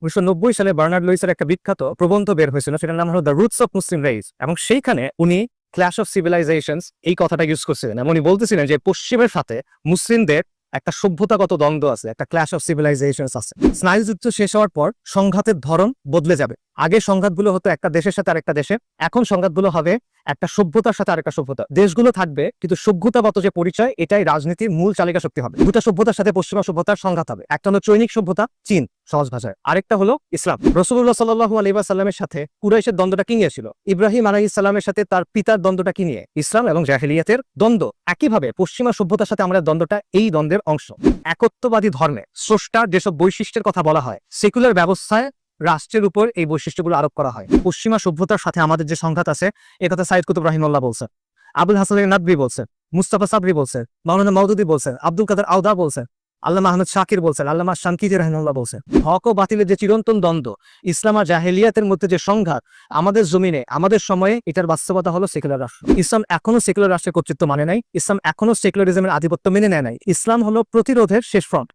1990 সালে বার্নার্ড লুইসের একটা বিখ্যাত প্রবন্ধ বের হয়েছিল, সেটার নাম হলো the roots of Muslim raise, এবং সেইখানে উনি ক্ল্যাশ অফ সিভিলাইজেশনস এই কথাটা ইউজ করছিলেন এবং উনি বলতেছিলেন যে পশ্চিমের সাথে মুসলিমদের একটা সভ্যতাগত দ্বন্দ্ব আছে, একটা ক্ল্যাশ অফ সিভিলাইজেশনস আছে। স্নায়ুযুদ্ধ শেষ হওয়ার পর সংঘাতের ধরন বদলে যাবে। আগে সংঘাতগুলো হতো একটা দেশের সাথে আরেকটা দেশে, এখন সংঘাতগুলো হবে একটা সভ্যতার সাথে আরেকটা সভ্যতা। দেশগুলো থাকবে কিন্তু সভ্যতাগত যে পরিচয় এটাই রাজনীতির মূল চালিকা শক্তি হবে। দুটা সভ্যতার সাথে পশ্চিমা সভ্যতার সংঘাত হবে। একটা হলো চৈনিক সভ্যতা, চীন সহজ ভাষায়, আরেকটা হলো ইসলাম। রাসূলুল্লাহ সাল্লাল্লাহু আলাইহি ওয়াসাল্লামের সাথে কুরাইশের দ্বন্দ্বটা কি নিয়ে ছিল? ইব্রাহিম আলাইহিস সালামের সাথে তার পিতার দ্বন্দ্বটা কি নিয়ে? ইসলাম এবং জাহেলিয়াতের দ্বন্দ্ব। একইভাবে পশ্চিমা সভ্যতার সাথে আমাদের দ্বন্দ্বটা এই দ্বন্দ্বের অংশ। একত্ববাদী ধর্মে স্রষ্টার যেসব বৈশিষ্ট্যের কথা বলা হয়, সেকুলার ব্যবস্থায় রাষ্ট্রের উপর এই বৈশিষ্ট্যগুলো আরোপ করা হয়। পশ্চিমা সভ্যতার সাথে আমাদের যে সংঘাত আছে, এ কথা সাইদ কুতুব রাহিমাহুল্লাহ বলছেন, আবুল হাসান নাদভী বলছেন, মুস্তাফা সাবরি বলছেন, মাওলানা মওদুদী বলছেন, আব্দুল কাদের আওদা বলছেন, আল্লামা আহমদ শাকির বলছেন, আল্লামা শানকিতি রাহিমাহুল্লাহ বলছেন। হক ও বাতিলের যে চিরন্তন দ্বন্দ্ব, ইসলাম আর জাহেলিয়াতের মধ্যে যে সংঘাত, আমাদের জমিনে আমাদের সময়ে এটার বাস্তবতা হলো সেকুলার রাষ্ট্র। ইসলাম এখনো সেকুলার রাষ্ট্রের কর্তৃত্ব মানে নাই, ইসলাম এখনো সেকুলারিজমের আধিপত্য মেনে নেয় নাই। ইসলাম হলো প্রতিরোধের শেষ ফ্রন্ট।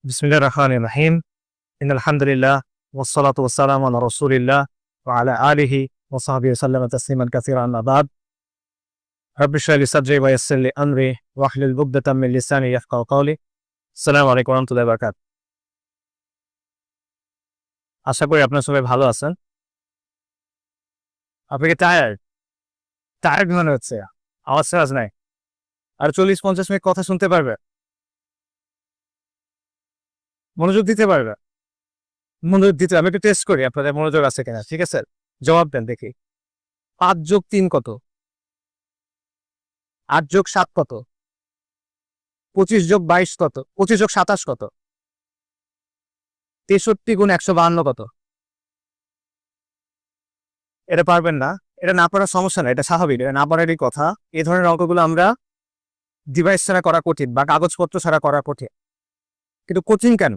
বিসমিল্লাহির রহমানির রহিম। ইন্নাল হামদুলিল্লাহ ওয়াসসালাতু ওয়াসসালামু আলা রাসূলিল্লাহ ওয়া আলা আলিহি ওয়া সাহবিহি সাল্লামা তাসলিমান কাসীরান, আম্মা বাদ। রব্বি ইশরাহ লি সাদরি ওয়া ইয়াসসির লি আমরি ওয়াহলুল উকদাতাম মিন লিসানি ইয়াফকাহু কওলি। আসসালামু আলাইকুম ওয়া রাহমাতুল্লাহি ওয়া বারাকাতুহু। আশা করি আপনারা সবাই ভালো আছেন। আপনি কি টায়ার্ড মনে হচ্ছে? আওয়াজ নাই? আর 40-50 মিনিট কথা শুনতে পারবে? মনোযোগ দিতে পারবে? মনোযোগ দিতে আমি একটু টেস্ট করি আপনাদের মনোযোগ আছে কিনা, ঠিক আছে? জবাব দেন দেখি। 5+3 কত? 8+7 কত? 25+22 কত? 25+27 কত? 63 × 152 কত? এটা পারবেন না। এটা না পারার সমস্যা না, এটা স্বাভাবিক, এটা না পারারই কথা। এই ধরনের অঙ্কগুলো আমরা ডিভাইস ছাড়া করা কঠিন বা কাগজপত্র ছাড়া করা কঠিন। কিন্তু কঠিন কেন?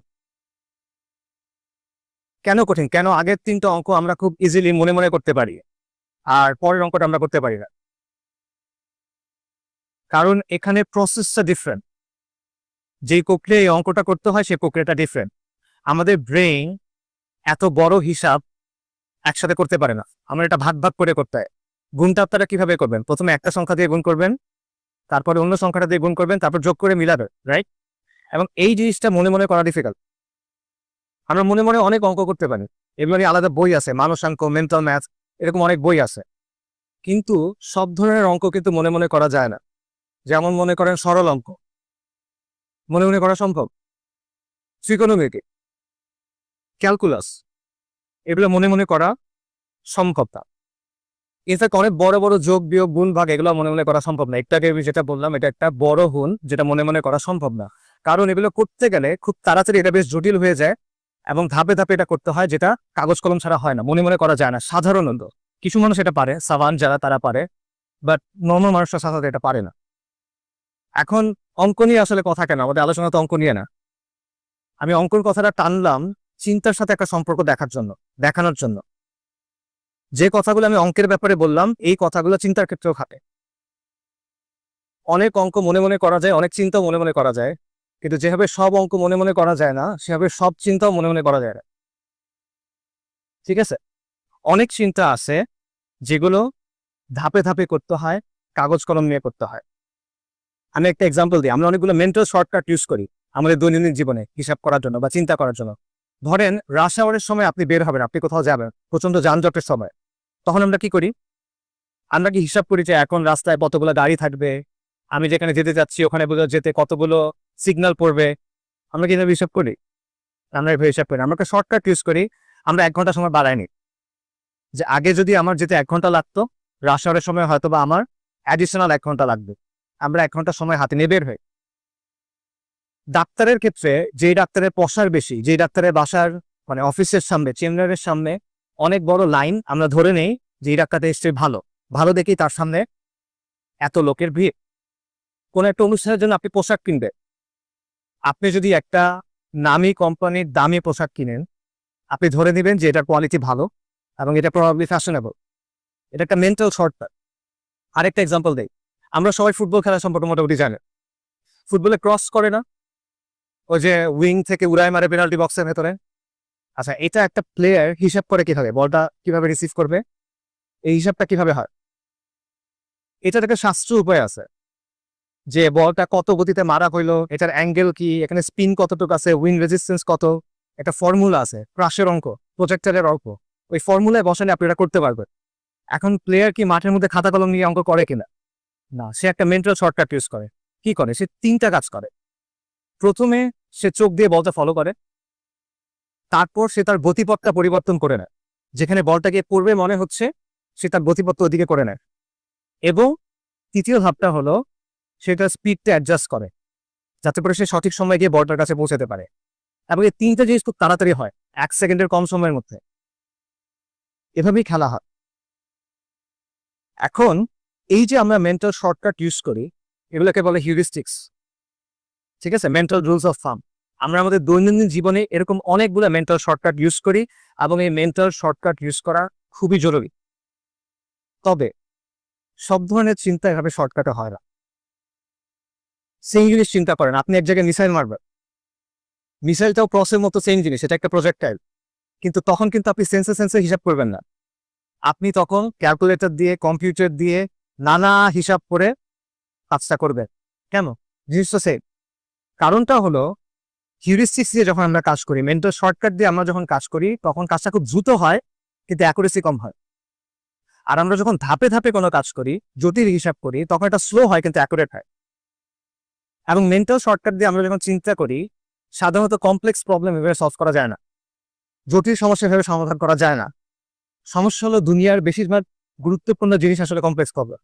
কেন কঠিন? কেন আগের 3টা অঙ্ক আমরা খুব ইজিলি মনে মনে করতে পারি আর পরের অঙ্কটা আমরা করতে পারি না? কারণ এখানে প্রসেসটা ডিফারেন্ট। যেই প্রক্রিয়া এই অঙ্কটা করতে হয় সেই প্রক্রিয়াটা ডিফারেন্ট। আমাদের ব্রেইন এত বড় হিসাব একসাথে করতে পারে না, আমরা এটা ভাগ ভাগ করে করতে হয়। গুণটা আপনারা কিভাবে করবেন? প্রথমে একটা সংখ্যা দিয়ে গুণ করবেন, তারপরে অন্য সংখ্যাটা দিয়ে গুণ করবেন, তারপর যোগ করে মিলাবেন, রাইট? এবং এই জিনিসটা মনে মনে করা ডিফিকাল্ট। আমরা মনে মনে অনেক অঙ্ক করতে পারি, এগুলো নিয়ে আলাদা বই আছে, মানসাঙ্ক, মেন্টাল ম্যাথ, এরকম অনেক বই আছে। কিন্তু সব ধরনের অঙ্ক কিন্তু মনে মনে করা যায় না। যেমন মনে করেন সরল অঙ্ক মনে মনে করা সম্ভব, ত্রিকোণমিতি, ক্যালকুলাস, এগুলো মনে মনে করা সম্ভব না। ইনফ্যাক্ট অনেক বড় বড় যোগ বিয়োগ গুণ ভাগ এগুলো মনে মনে করা সম্ভব না। একটু আগে আমি যেটা বললাম, এটা একটা বড় হুন যেটা মনে মনে করা সম্ভব না। কারণ এগুলো করতে গেলে খুব তাড়াতাড়ি এটা বেশ জটিল হয়ে যায় এবং ধাপে ধাপে এটা করতে হয়, যেটা কাগজ কলম ছাড়া হয় না, মনে মনে করা যায় না সাধারণত। কিছু মানুষ এটা পারে, সাভান যারা তারা পারে, বাট নর্মাল মানুষরা সাধারণত এটা পারে না। এখন অঙ্ক নিয়ে আসলে কথা কেন? আমাদের আলোচনা তো অঙ্ক নিয়ে না। আমি অঙ্কর কথাটা টানলাম চিন্তার সাথে একটা সম্পর্ক দেখানোর জন্য। যে কথাগুলো আমি অঙ্কের ব্যাপারে বললাম, এই কথাগুলো চিন্তার ক্ষেত্রেও খাটে। অনেক অঙ্ক মনে মনে করা যায়, অনেক চিন্তাও মনে মনে করা যায়, কিন্তু যেভাবে সব অঙ্ক মনে মনে করা যায় না, সেভাবে সব চিন্তাও মনে মনে করা যায় না, ঠিক আছে? অনেক চিন্তা আছে যেগুলো ধাপে ধাপে করতে হয়, কাগজ কলম নিয়ে করতে হয়। আমি একটা এক্সাম্পল দিই। আমরা অনেকগুলো মেন্টাল শর্টকাট ইউজ করি আমাদের দৈনন্দিন জীবনে হিসাব করার জন্য বা চিন্তা করার জন্য। ধরেন রাশ আওয়ারের সময় আপনি বের হবেন, আপনি কোথাও যাবেন, প্রচন্ড যানজটের সময়। তখন আমরা কি করি? আমরা কি হিসাব করি যে এখন রাস্তায় কতগুলো গাড়ি থাকবে, আমি যেখানে যেতে যাচ্ছি ওখানে যেতে কতগুলো সিগন্যাল পড়বে? আমরা কিভাবে হিসাব করি? আমরা এভাবে হিসাব করি। আমরা একটা শর্টকাট ইউজ করি। আমরা 1 ঘন্টা সময় বাড়াই নি, যে আগে যদি আমার যেতে 1 ঘন্টা লাগতো, রাশ আওয়ারের সময় হয়তো বা আমার অ্যাডিশনাল 1 ঘন্টা লাগবে। আমরা 1 ঘন্টা সময় হাতে নিয়ে বের হই। ডাক্তারের ক্ষেত্রে যেই ডাক্তারের পসার বেশি, যেই ডাক্তারের বাসার মানে অফিসের সামনে, চেম্বারের সামনে অনেক বড় লাইন, আমরা ধরে নেই যে এই ডাক্তারটা নিশ্চয়ই ভালো দেখেই তার সামনে এত লোকের ভিড়। কোন একটা অনুষ্ঠানের জন্য আপনি পোশাক কিনবেন, আপনি যদি একটা নামি কোম্পানির দামি পোশাক কিনেন, আপনি ধরে নেবেন যে এটার কোয়ালিটি ভালো এবং এটা প্রবাবলি ফ্যাশনেবল। এটা একটা মেন্টাল শর্টকাট। আরেকটা এক্সাম্পল দেই। আমরা সবাই ফুটবল খেলা সম্পর্কে মোটামুটি জানি। ফুটবলে ক্রস করে না, ওই যে উইং থেকে উড়ায় মারে পেনাল্টি বক্সের ভেতরে। আচ্ছা, এটা একটা প্লেয়ার হিসাব করে কিভাবে বলটা কিভাবে রিসিভ করবে, এই হিসাবটা কিভাবে হয়? এটার একটা শাস্ত্রীয় উপায় আছে, যে বলটা কত গতিতে মারা হইলো, এটার অ্যাঙ্গেল কি, এখানে স্পিন কতটুকু আছে, উইন রেজিস্ট্যান্স কত, একটা ফর্মুলা আছে, ক্রাশের অঙ্ক, প্রজেক্টরের অঙ্ক। ওই ফর্মুলায় বসালে আপনি এটা করতে পারবেন। এখন প্লেয়ার কি মাঠের মধ্যে খাতা কলম নিয়ে অঙ্ক করে কিনা? না, সে একটা মেন্টাল শর্টকাট ইউজ করে। কি করে? সে 3টা কাজ করে। প্রথমে সে চোখ দিয়ে বলটা ফলো করে, তারপর সে তার গতিপথটা পরিবর্তন করে নেয়, যেখানে বলটা গিয়ে পড়বে মনে হচ্ছে সে তার গতিপথ ওদিকে করে নেয়। এবং তৃতীয় ধাপটা হলো সেটা স্পিডটা অ্যাডজাস্ট করে, যাতে করে সে সঠিক সময় গিয়ে বলটার কাছে পৌঁছাতে পারে। এবং এই 3টা জিনিস খুব তাড়াতাড়ি হয়, 1 সেকেন্ডের কম সময়ের মধ্যে। এভাবেই খেলা হয়। এখন এই যে আমরা মেন্টাল শর্টকাট ইউজ করি, এগুলোকে বলে হিউরিস্টিক্স। ঠিক আছে, মেন্টাল রুলস অফ থাম্ব। আমরা আমাদের দৈনন্দিন জীবনে এরকম অনেকগুলো মেন্টাল শর্টকাট ইউজ করি, এবং এই মেন্টাল শর্টকাট ইউজ করা খুবই জরুরি। তবে সব ধরনের চিন্তা এভাবে শর্টকাটে হয় না। সেম জিনিস চিন্তা করেন, আপনি এক জায়গায় মিসাইল মারবেন, মিসাইলটাও ক্রসের মতো সেম জিনিস, এটা একটা প্রজেক্টাইল। কিন্তু তখন কিন্তু আপনি সেন্সে হিসাব করবেন না, আপনি তখন ক্যালকুলেটর দিয়ে, কম্পিউটার দিয়ে নানা হিসাব করে কাজটা করবেন। কেন? জিনিসটা সেম। কারণটা হলো হিউরিস্টিক্স দিয়ে যখন আমরা কাজ করি, মেন্টাল শর্টকাট দিয়ে আমরা যখন কাজ করি, তখন কাজটা খুব দ্রুত হয়, কিন্তু অ্যাকুরেসি কম হয়। আর আমরা যখন ধাপে ধাপে কোনো কাজ করি, জটিল হিসাব করি, তখন এটা স্লো হয় কিন্তু অ্যাকুরেট হয়। এবং মেন্টাল শর্টকাট দিয়ে আমরা যখন চিন্তা করি, সাধারণত কমপ্লেক্স প্রবলেম এভাবে সলভ করা যায় না, জটিল সমস্যা এভাবে সমাধান করা যায় না। সমস্যা হলো দুনিয়ার বেশিরভাগ গুরুত্বপূর্ণ জিনিস আসলে কমপ্লেক্স প্রবলেম,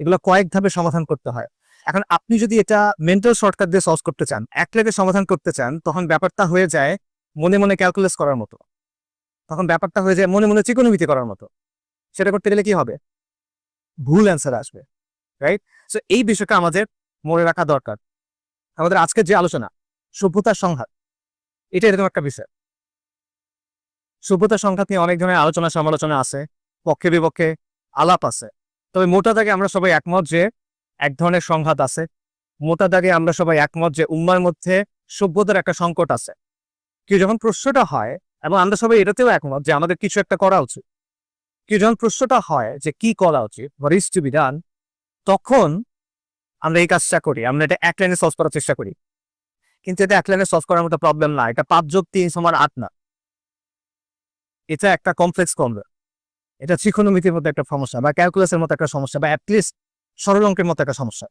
এগুলো কয়েক ধাপে সমাধান করতে হয়। এখন আপনি যদি এটা মেন্টাল শর্টকাট দিয়ে সলভ করতে চান, এক ক্লিকে সমাধান করতে চান, তখন ব্যাপারটা হয়ে যায় মনে মনে ক্যালকুলেস করার মতো, তখন ব্যাপারটা হয়ে যায় মনে মনে ত্রিকোণমিতি করার মতো। সেটা করতে গেলে কি হবে? ভুল অ্যান্সার আসবে, রাইট? সো এই বিষয়টা আমাদের মনে রাখা দরকার। আমাদের আজকের যে আলোচনা, সভ্যতার সংঘাত, এটা এরকম একটা বিষয়। সভ্যতার সংঘাত নিয়ে অনেক ধরনের আলোচনা সমালোচনা আছে, পক্ষে বিপক্ষে আলাপ আছে। তবে মোটা দাগে আমরা সবাই একমত যে এক ধরনের সংঘাত আছে। মোটা দাগে আমরা সবাই একমত যে উম্মার মধ্যে সভ্যতার একটা সংকট আছে। কেউ যখন প্রশ্নটা হয়, এবং আমরা সবাই এটাতেও একমত যে আমাদের কিছু একটা করা উচিত, কেউ যখন প্রশ্নটা হয় যে কি করা উচিত, what is to be done, তখন আমরা এই কাজটা করি, আমরা এটা এক লাইনে সলভ করার চেষ্টা করি। কিন্তু এটা এক লাইনে সলভ করার মতো প্রবলেম না, এটা 5+3=8 না, এটা একটা কমপ্লেক্স প্রবলেম। এটা ত্রিকোণমিতির মতো একটা সমস্যা, বা ক্যালকুলাসের মতো একটা সমস্যা, বা অ্যাটলিস্ট সরল অঙ্কের মতো একটা সমস্যা।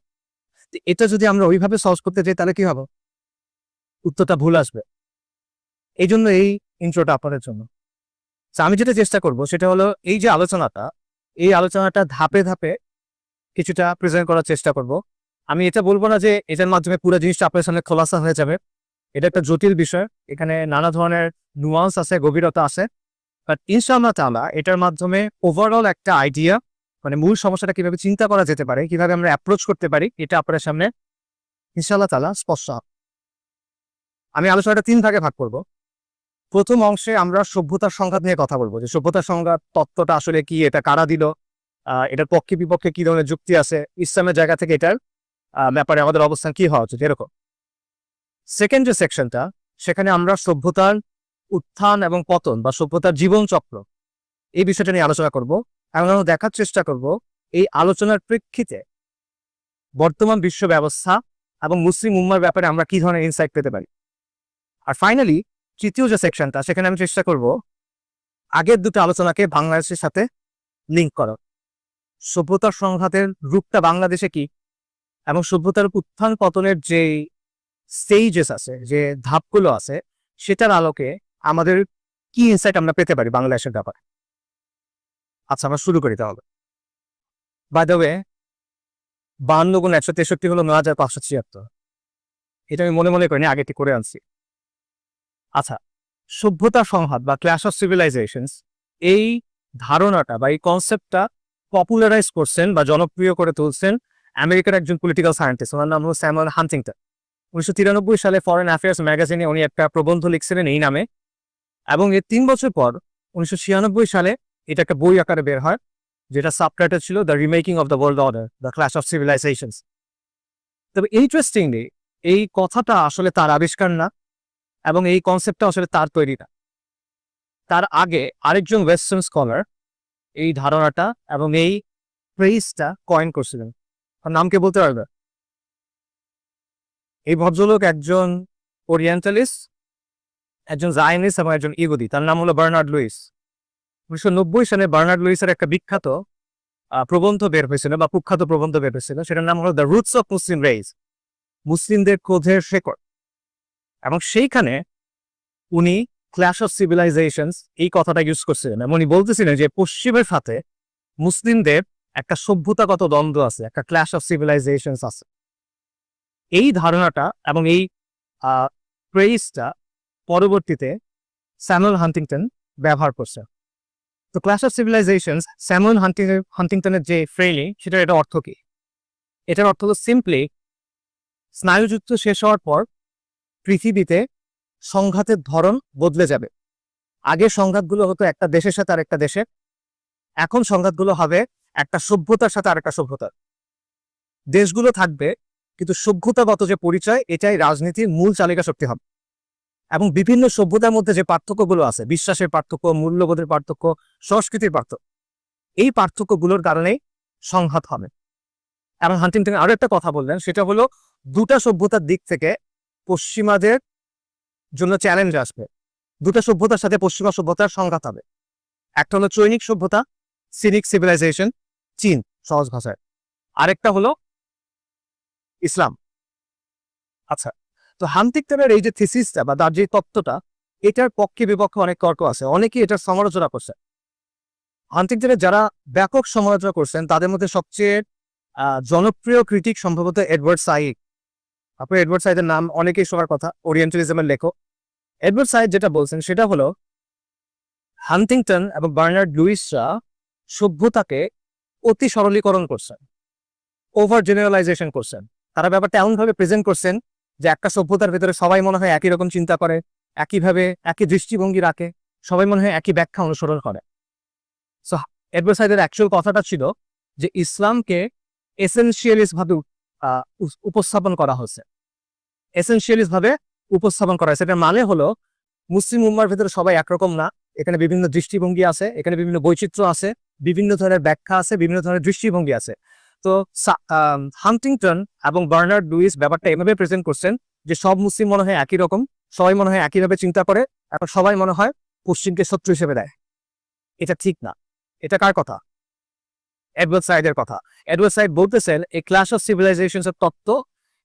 এটা যদি আমরা ওইভাবে সলভ করতে যাই, তাহলে কি হবে? উত্তরটা ভুল আসবে। এই জন্য এই ইন্ট্রোটা আপনাদের জন্য। আমি যেটা চেষ্টা করব সেটা হলো এই যে আলোচনাটা, এই আলোচনাটা ধাপে ধাপে কিছুটা প্রেজেন্ট করার চেষ্টা করব। আমি এটা বলবো না যে এটার মাধ্যমে পুরো জিনিসটা আপনার সামনে খোলাসা হয়ে যাবে। এটা একটা জটিল বিষয়, এখানে নানা ধরনের নুয়ান্স আছে, গভীরতা আছে। বাট ইনশাআল্লাহ তাআলা এটার মাধ্যমে ওভারঅল একটা আইডিয়া, মানে মূল সমস্যাটা কিভাবে চিন্তা করা যেতে পারে, কিভাবে আমরা অ্যাপ্রোচ করতে পারি, এটা আপনার সামনে ইনশাআল্লাহ তাআলা স্পষ্ট হবে। আমি আলোচনাটা 3 ভাগে ভাগ করব। প্রথম অংশে আমরা সভ্যতার সংঘাত নিয়ে কথা বলবো, যে সভ্যতার সংঘাত তত্ত্বটা আসলে কি, এটা কারা দিল, এটার পক্ষে বিপক্ষে কি ধরনের যুক্তি আছে, ইসলামের জায়গা থেকে এটার ব্যাপারে আমাদের অবস্থান কি হওয়া উচিত, এরকম। সেকেন্ড যে সেকশনটা, সেখানে আমরা সভ্যতার উত্থান এবং পতন বা সভ্যতার জীবন চক্র, এই বিষয়টা নিয়ে আলোচনা করব। এবং আমরা দেখার চেষ্টা করব এই আলোচনার প্রেক্ষিতে বর্তমান বিশ্ব ব্যবস্থা এবং মুসলিম উম্মার ব্যাপারে আমরা কি ধরনের ইনসাইট পেতে পারি। আর ফাইনালি তৃতীয় যে সেকশনটা, সেখানে আমি চেষ্টা করব আগের দুটো আলোচনাকে বাংলাদেশের সাথে লিঙ্ক করা, সভ্যতার সংঘাতের রূপটা বাংলাদেশে কি, এবং সভ্যতার উত্থান পতনের যে স্টেজেস আছে, যে ধাপগুলো আছে, সেটার আলোকে আমাদের কি ইনসাইট আমরা পেতে পারি বাংলাদেশের ব্যাপারে। আচ্ছা, আমরা শুরু করি তাহলে। বাই দ্য ওয়ে, 52 গুণ 163 হলো 9576। এটা আমি মনে মনে করিনি, আগেটি করে আনছি। আচ্ছা, সভ্যতার সংঘাত বা ক্ল্যাশ অফ সিভিলাইজেশনস, এই ধারণাটা বা এই কনসেপ্টটা পপুলারাইজ করছেন বা জনপ্রিয় করে তুলছেন আমেরিকার একজন পলিটিক্যাল সায়েন্টিস্ট, ওনার নাম হলো স্যামুয়েল হান্টিংটন। 1993 সালে ফরেন অ্যাফেয়ার্স ম্যাগাজিনে উনি একটা প্রবন্ধ লিখছিলেন এই নামে, এবং এর 3 বছর পর 1996 সালে এটা একটা বই আকারে বের হয়। যেটা সাবটাইটেল ছিল the remaking of the world order, the clash of civilisations. তবে ইন্টারেস্টিংলি এই কথাটা আসলে তার আবিষ্কার না, এবং এই কনসেপ্টটা আসলে তার তৈরি না। তার আগে আরেকজন ওয়েস্টার্ন স্কলার এই ধারণাটা এবং এই ফ্রেজটা কয়েন করছিলেন। তার নাম কে বলতে পারবে? এই ভদ্রলোক একজন ওরিয়েন্টালিস্ট, একজন জায়নিস্ট এবং একজন ইহুদি। তার নাম হলো বার্নার্ড লুইস। 1990 সালে বার্নার্ড লুইসের একটা বিখ্যাত প্রবন্ধ বের হয়েছিল বা কুখ্যাত প্রবন্ধ বের হয়েছিল, সেটার নাম হলো the roots of Muslim raise, মুসলিমদের ক্রোধের শেকড়। এবং সেইখানে উনি ক্ল্যাশ অফ সিভিলাইজেশনস এই কথাটা ইউজ করছিলেন এবং উনি বলতেছিলেন যে পশ্চিমের সাথে মুসলিমদের একটা সভ্যতাগত দ্বন্দ্ব আছে, একটা ক্ল্যাশ অফ সিভিলাইজেশনস আছে। এই ধারণাটা এবং এই ফ্রেজটা পরবর্তীতে স্যামুয়েল হান্টিংটন ব্যবহার করছে। তো ক্ল্যাশ অফ সিভিলাইজেশনস স্যামুয়েল হান্টিংটনের যে ফ্রেজই, সেটার এটা অর্থ কি? এটার অর্থ হলো সিম্পলি স্নায়ুযুদ্ধ শেষ হওয়ার পর পৃথিবীতে সংঘাতের ধরন বদলে যাবে। আগে সংঘাতগুলো হতো একটা দেশের সাথে আরেকটা দেশের, এখন সংঘাতগুলো হবে একটা সভ্যতার সাথে আরেকটা সভ্যতার। দেশগুলো থাকবে কিন্তু সভ্যতাগত যে পরিচয়, এটাই রাজনীতির মূল চালিকা শক্তি হবে। এবং বিভিন্ন সভ্যতার মধ্যে যে পার্থক্যগুলো আছে, বিশ্বাসের পার্থক্য, মূল্যবোধের পার্থক্য, সংস্কৃতির পার্থক্য, এই পার্থক্যগুলোর কারণেই সংঘাত হবে। এবং হান্টিংটন আরো একটা কথা বললেন, সেটা হলো দুটা সভ্যতার দিক থেকে পশ্চিমাদের জন্য চ্যালেঞ্জ আসবে। দুটা সভ্যতার সাথে পশ্চিমা সভ্যতার সংঘাত হবে। একটা হলো চৈনিক সভ্যতা, সিনিক সিভিলাইজেশন, চীন সহজ ভাষায়। আরেকটা হলো ইসলাম। আচ্ছা, তো হান্টিংটনের এই যে থিসিসটা বা তার যে তত্ত্বটা, এটার পক্ষে বিপক্ষে অনেক তর্ক আছে, অনেকেই এটার সমালোচনা করছে। হান্টিংটনের যারা ব্যাপক সমালোচনা করছেন তাদের মধ্যে সবচেয়ে জনপ্রিয় ক্রিটিক সম্ভবত এডওয়ার্ড সাইড। আপনি এডওয়ার্ড সাইডের নাম অনেকেই শোনার কথা, ওরিয়েন্টালিজমের লেখক। এডওয়ার্ড সাইড যেটা বলছেন সেটা হলো হান্টিংটন এবং বার্নার্ড লুইসরা সভ্যতাকে অতি সরলীকরণ করছেন, ওভার জেনারেলাইজেশন করছেন। তারা ব্যাপারটা এমনভাবে প্রেজেন্ট করছেন যে একটা সভ্যতার ভেতরে সবাই মনে হয় একই রকম চিন্তা করে, একইভাবে একই দৃষ্টিভঙ্গি রাখে, সবাই মনে হয় একই ব্যাখ্যা অনুসরণ করে। সো এডওয়ার্ড সাইডের অ্যাকচুয়াল কথাটা ছিল যে ইসলামকে এসেনশিয়ালিস্ট ভাবে উপস্থাপন করা হয়েছে, এসেনশিয়ালিস্ট ভাবে উপস্থাপন করা হয়েছে। এটার মানে হলো মুসলিম উম্মার ভেতরে সবাই একরকম না, এখানে বিভিন্ন দৃষ্টিভঙ্গি আছে, এখানে বিভিন্ন বৈচিত্র্য আছে, বিভিন্ন ধরনের ব্যাখ্যা আছে, বিভিন্ন ধরনের দৃষ্টিভঙ্গি আছে। তো হান্টিংটন এবং বার্নার্ড লুইস ব্যাপারটা এভাবে প্রেজেন্ট করছেন যে সব মুসলিম মনে হয় একই রকম, সবাই মনে হয় একইভাবে চিন্তা করে, এখন সবাই মনে হয় পশ্চিমকে শত্রু হিসেবে দেয়। এটা ঠিক না। এটা কার কথা? এডওয়ার্ড সাইডের কথা। এডওয়ার্ড সাইড বলতেছেন এই ক্ল্যাশ অফ সিভিলাইজেশনস এর তত্ত্ব,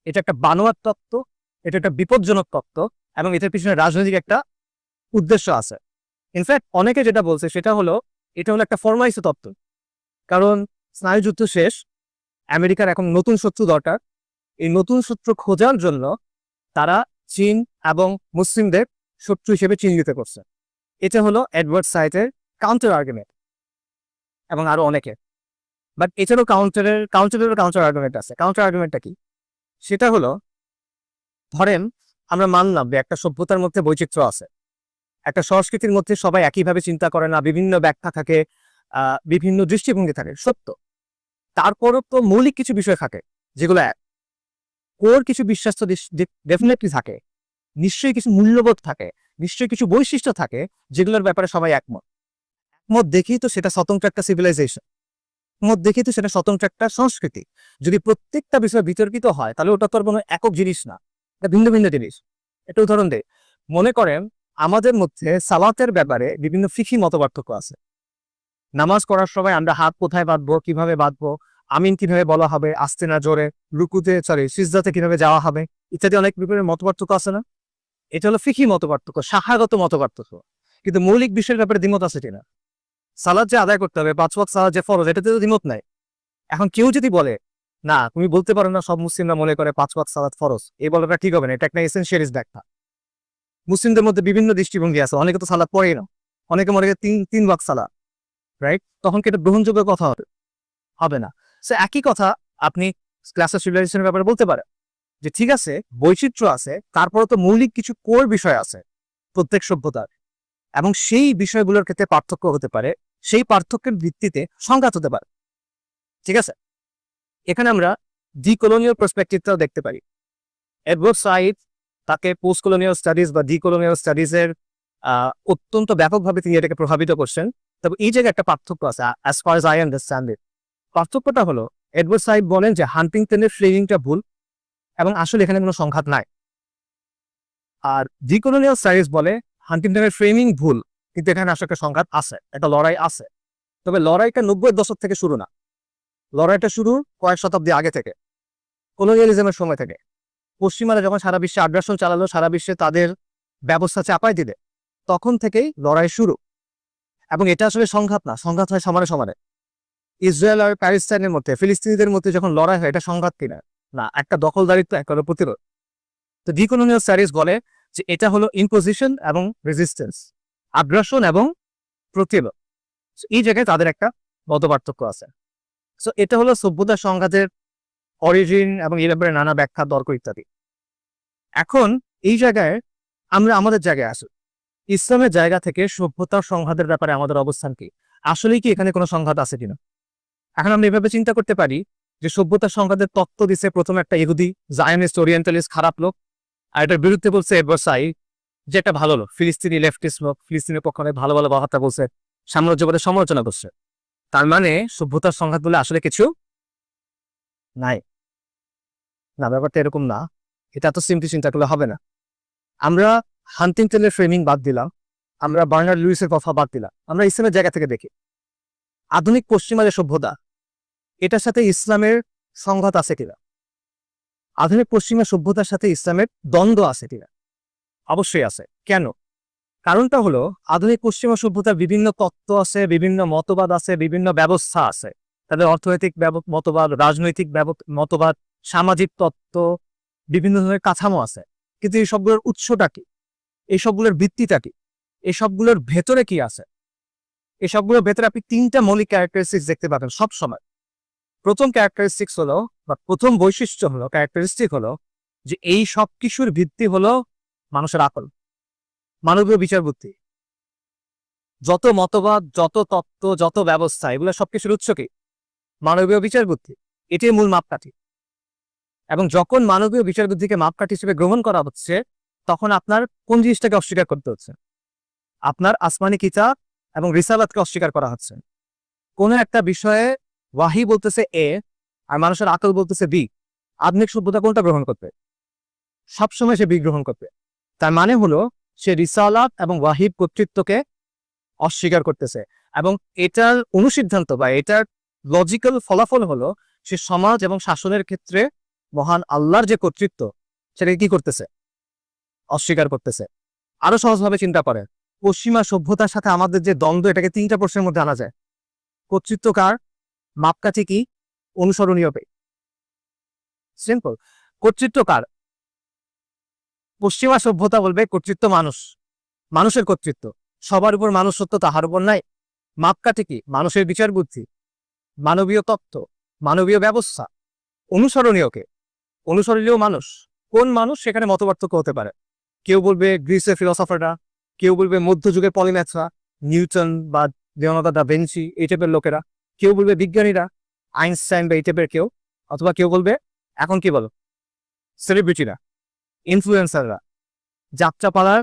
এটা একটা বানোয়ার তত্ত্ব, এটা একটা বিপজ্জনক তত্ত্ব, এবং এটার পিছনে রাজনৈতিক একটা উদ্দেশ্য আছে। ইনফ্যাক্ট অনেকে যেটা বলছে সেটা হলো এটা হলো একটা ফরমাইজ তত্ত্ব, কারণ স্নায়ুযুদ্ধ শেষ, আমেরিকার এখন নতুন শত্রু দরকার। এই নতুন শত্রু খোঁজার জন্য তারা চীন এবং মুসলিমদের শত্রু হিসেবে চিহ্নিত করছে। এটা হলো এডওয়ার্ড সাইডের কাউন্টার আর্গুমেন্ট, এবং আরো অনেকে। বাট এটারও কাউন্টার আর্গুমেন্ট আছে। কাউন্টার আর্গুমেন্টটা কি? সেটা হলো, ধরেন আমরা মানলাম যে একটা সভ্যতার মধ্যে বৈচিত্র্য আছে, একটা সংস্কৃতির মধ্যে সবাই একইভাবে চিন্তা করে না, বিভিন্ন ব্যাখ্যা থাকে, বিভিন্ন দৃষ্টিভঙ্গি থাকে, সত্য। তারপরও তো মৌলিক কিছু বিষয় থাকে যেগুলো এক, কোর কিছু বিশ্বাস তো ডেফিনেটলি থাকে, নিশ্চয়ই কিছু মূল্যবোধ থাকে, নিশ্চয়ই কিছু বৈশিষ্ট্য থাকে যেগুলোর ব্যাপারে সবাই একমত। একমত দেখেই তো সেটা স্বতন্ত্র একটা সিভিলাইজেশন, একমত দেখেই তো সেটা স্বতন্ত্র একটা সংস্কৃতি। যদি প্রত্যেকটা বিষয় বিতর্কিত হয় তাহলে ওটা তো আর কোনো একক জিনিস না, এটা ভিন্ন ভিন্ন জিনিস। একটা উদাহরণ দেয়, মনে করেন আমাদের মধ্যে সালাতের ব্যাপারে বিভিন্ন ফিকহি মতপার্থক্য আছে। নামাজ পড়ার সময় আমরা হাত কোথায় বাঁধবো, কিভাবে বাঁধবো, আমিন কিভাবে বলা হবে, আস্তে না জোরে, সিজদাতে কিভাবে যাওয়া হবে, ইত্যাদি অনেক বিভিন্ন মতপার্থক্য আছে না? এটা হলো ফিকহি মতপার্থক্য, শাখাগত মতপার্থক্য। কিন্তু মৌলিক বিষয়ের ব্যাপারে দ্বিমত আছে কিনা? সালাত যে আদায় করতে হবে, 5 ওয়াক্ত সালাত যে ফরজ, এটাতে তো দ্বিমত নাই। এখন কেউ যদি বলে না, তুমি বলতে পারো না সব মুসলিমরা মনে করে 5 ওয়াক্ত সালাত ফরজ, এই বলাটা ঠিক হবে না, এটা একটা এসেনশিয়ালিস্ট ব্যাখ্যা। মুসলিমদের মধ্যে বিভিন্ন দৃষ্টিভঙ্গি আছে, অনেকে তো সালাত পড়েই না, অনেকে মনে করে 3 ওয়াক্ত সালাত, রাইট? তখন কি এটা গ্রহণযোগ্য কথা হবে না। সো একই কথা আপনি ক্লাস অফ সিভিলাইজেশনের ব্যাপারে বলতে পারেন যে ঠিক আছে, বৈচিত্র্য আছে, তারপরে তো মৌলিক কিছু কোর বিষয় আছে প্রত্যেক সভ্যতার, এবং সেই বিষয়গুলোর ক্ষেত্রে পার্থক্য হতে পারে, সেই পার্থক্যের ভিত্তিতে সংঘাত হতে পারে। ঠিক আছে, এখানে আমরা ডিকলোনিয়াল পার্সপেক্টিভটাও দেখতে পারি। এডওয়ার্ড সাইড তাকে পোস্ট কলোনিয়াল স্টাডিজ বা ডিকলোনিয়াল স্টাডিজের অত্যন্ত ব্যাপকভাবে তিনি এটাকে প্রভাবিত করছেন। তবে এই জায়গায় একটা পার্থক্য আছে, as far age I understand it. পার্থক্যটা হলো, এডওয়ার্ড সাইড বলেন যে হান্টিংটনের ফ্রেমিংটা ভুল এবং আসলে এখানে কোনো সংঘাত নাই। আর ডিকলোনিয়াল স্টাডিজ বলে হান্টিংটনের ফ্রেমিং ভুল, কিন্তু এখানে আসলে একটা সংঘাত আছে, একটা লড়াই আছে। তবে লড়াইটা 90-এর দশক থেকে শুরু না, লড়াইটা শুরু কয়েক শতাব্দী আগে থেকে, কলোনিয়ালিজমের সময় থেকে। পশ্চিমারা যখন সারা বিশ্বে আগ্রাসন চালালো, সারা বিশ্বে তাদের ব্যবস্থা চাপাই দিলে, তখন থেকেই লড়াই শুরু। এবং এটা আসলে সংঘাত না, সংঘাত হয় সমানে সমানে। ইসরায়েল আর প্যালেস্টাইনের মধ্যে, ফিলিস্তিনিদের মধ্যে যখন লড়াই হয়, এটা সংঘাত কিনা না, একটা দখলদারিত্ব, একটা প্রতিরোধ। তো ডিকলোনিয়াল স্টাডিজ বলে যে এটা হলো ইম্পোজিশন এবং রেজিস্ট্যান্স, আগ্রাসন এবং প্রতিরোধ। এই জায়গায় তাদের একটা মতপার্থক্য আছে। সো এটা হলো সভ্যতার সংঘাতের অরিজিন এবং এই ব্যাপারে নানা ব্যাখ্যা, তর্ক ইত্যাদি। এখন এই জায়গায় আমরা আমাদের জায়গায় আসি, ইসলামের জায়গা থেকে সভ্যতার সংঘাতের ব্যাপারে আমাদের অবস্থান কি, আসলেই কি এখানে কোনো সংঘাত আছে কিনা। এখন আমরা এভাবে চিন্তা করতে পারি যে সভ্যতার সংঘাতের তত্ত্ব দিচ্ছে প্রথমে একটা ইহুদি জায়নিস্ট ওরিয়েন্টালিস্ট খারাপ লোক, আর এটার বিরুদ্ধে বলছে এডওয়ার্ড সাইড যে একটা ভালো লোক, ফিলিস্তিনি লেফটিস্ট লোক, ফিলিস্তিনের পক্ষে অনেক ভালো ভালো কথাবার্তা বলছে, সাম্রাজ্যবাদের সমালোচনা করছে। তার মানে সভ্যতার সংঘাত বলে আসলে কিছু নাই না, ব্যাপারটা এরকম না। এটা তো সিম্পলি চিন্তা করলে হবে না। আমরা হান্টিংটনের ফ্রেমিং বাদ দিলাম, আমরা বার্নার্ড লুইসের কথা বাদ দিলাম, আমরা ইসলামের জায়গা থেকে দেখি আধুনিক পশ্চিমা যে সভ্যতা, এটার সাথে ইসলামের সংঘাত আছে কিনা, আধুনিক পশ্চিমা সভ্যতার সাথে ইসলামের দ্বন্দ্ব আছে কিনা। অবশ্যই আছে। কেন? কারণটা হলো, আধুনিক পশ্চিমা সভ্যতার বিভিন্ন তত্ত্ব আছে, বিভিন্ন মতবাদ আছে, বিভিন্ন ব্যবস্থা আছে। তাদের অর্থনৈতিক মতবাদ, রাজনৈতিক মতবাদ, সামাজিক তত্ত্ব, বিভিন্ন ধরনের কাঠামো আছে। কিন্তু এই সবগুলোর উৎসটা কি, এই সবগুলোর ভিত্তিটা কি, এই সবগুলোর ভেতরে কি আছে? এই সবগুলোর ভেতরে আপনি তিনটা মৌলিক ক্যারেক্টারিস্টিক্স দেখতে পাবেন সব সময়। প্রথম ক্যারেক্টারিস্টিক্স হলো, বা প্রথম বৈশিষ্ট্য হলো, ক্যারেক্টারিস্টিক হলো যে এই সব কিছুর ভিত্তি হলো মানুষের আকল, মানবীয় বিচার বুদ্ধি। যত মতবাদ, যত তত্ত্ব, যত ব্যবস্থা, এগুলো সবকিছুর উৎস কি? মানবীয় বিচার বুদ্ধি। এটি মূল মাপকাঠি। এবং যখন মানবীয় বিচার বুদ্ধিকে মাপকাঠি হিসেবে গ্রহণ করা হচ্ছে, তখন আপনার কোন জিনিসটাকে অস্বীকার করতে হচ্ছে? আপনার আসমানি কিতাব এবং রিসালাতকে অস্বীকার করা হচ্ছে। কোনো একটা বিষয়ে ওয়াহি বলতেছে এ, আর মানুষের আকল বলতেছে বি। আধুনিক সভ্যতা কোনটা গ্রহণ করবে? সবসময় সে বি গ্রহণ করবে। তার মানে হলো, সে রিসালাত এবং ওয়াহির কর্তৃত্বকে অস্বীকার করতেছে। এবং এটার অনুসিদ্ধান্ত বা এটার লজিক্যাল ফলাফল হলো, সে সমাজ এবং শাসনের ক্ষেত্রে মহান আল্লাহর যে কর্তৃত্ব, সেটাকে কি করতেছে? অস্বীকার করতেছে। আরো সহজভাবে চিন্তা করেন, পশ্চিমা সভ্যতার সাথে আমাদের যে দ্বন্দ্ব, এটাকে তিনটা প্রশ্নের মধ্যে আনা যায়। কর্তৃত্ব কার? মাপকাঠি কি? অনুসরণীয় কে? সিম্পল। কর্তৃত্ব কার? পশ্চিমা সভ্যতা বলবে কর্তৃত্ব মানুষ, মানুষের কর্তৃত্ব, সবার উপর মানুষ সত্য, তাহার উপর নাই। মাপকাঠি কি? মানুষের বিচার বুদ্ধি, মানবীয় তত্ত্ব, মানবীয় ব্যবস্থা। অনুসরণীয় কে? অনুসরণীয় মানুষ। কোন মানুষ? সেখানে মতপার্থক্য হতে পারে। কেউ বলবে গ্রিসের ফিলোসফাররা, কেউ বলবে মধ্যযুগের পলিম্যাথরা, নিউটন বা লিওনার্দো দা ভিঞ্চি, এই টাইপের লোকেরা। কেউ বলবে বিজ্ঞানীরা, আইনস্টাইন বা এই টাইপের কেউ। অথবা কেউ বলবে, এখন কি বলো, সেলিব্রিটিরা, ইনফ্লুয়েন্সাররা, যাত্রাপালার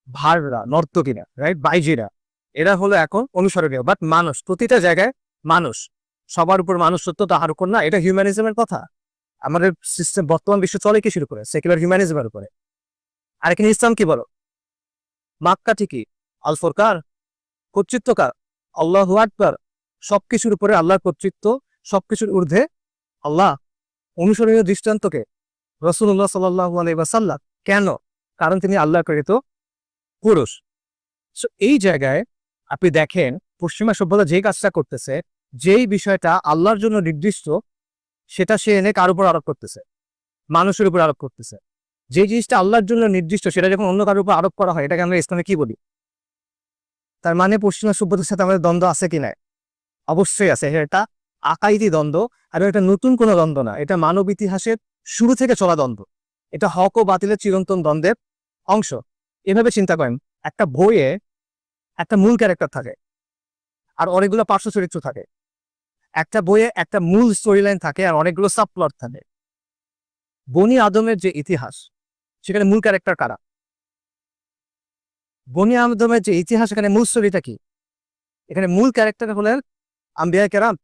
ভাররা, নর্তকীরা, রাইট, বাইজিরা, এরা হলো এখন অনুসরণীয়। বাট মানুষ, প্রতিটা জায়গায় মানুষ, সবার উপর মানুষ সত্য, তাহার উপর না। এটা হিউম্যানিজমের কথা। আমাদের সিস্টেম, বর্তমান বিশ্ব চলে কি শুরু করে? সেকুলার হিউম্যানিজমের উপরে। আর এখানে ইসলাম কি বলো? মাপকাঠি কি? আল ফুরকান। কর্তৃত্ব কার? আল্লাহু আকবার। সবকিছুর উপরে আল্লাহর কর্তৃত্ব, সবকিছুর ঊর্ধ্বে আল্লাহ। অনুসরণীয় দৃষ্টান্তকে রাসূলুল্লাহ সাল্লাল্লাহু আলাইহি ওয়াসাল্লাম। কেন? কারণ তিনি আল্লাহর প্রেরিত পুরুষ। সো এই জায়গায় আপনি দেখেন, পশ্চিমা সভ্যতা যে কাজটা করতেছে, যেই বিষয়টা আল্লাহর জন্য নির্দিষ্ট, সেটা সে এনে কার উপর আরোপ করতেছে? মানুষের উপর আরোপ করতেছে। যে জিনিসটা আল্লাহর জন্য নির্দিষ্ট, সেটা যখন অন্য কারোর উপর আরোপ করা হয়, এটাকে আমরা ইসলামে কি বলি? তার মানে পশ্চিমা সভ্যতার সাথে আমাদের দ্বন্দ্ব আছে কি না? অবশ্যই আছে। এটা আকাইদি দ্বন্দ্ব, আর এটা নতুন কোনো দ্বন্দ্ব না। এটা মানব ইতিহাসের শুরু থেকে চলা দ্বন্দ্ব। এটা হক ও বাতিলের চিরন্তন দ্বন্দ্বের অংশ। এভাবে চিন্তা করেন, একটা বইয়ে একটা মূল ক্যারেক্টার থাকে, আর অনেকগুলো পার্শ্ব চরিত্র থাকে। একটা বইয়ে একটা মূল স্টোরি লাইন থাকে আর অনেকগুলো সাবপ্লট থাকে। বনি আদমের যে ইতিহাস, সেখানে মূল ক্যারেক্টার কারা? বনি আদমের যে ইতিহাস, এখানে মূল স্টোরিটা কি? এখানে মূল ক্যারেক্টার হলেন আম্বিয়া কেরাম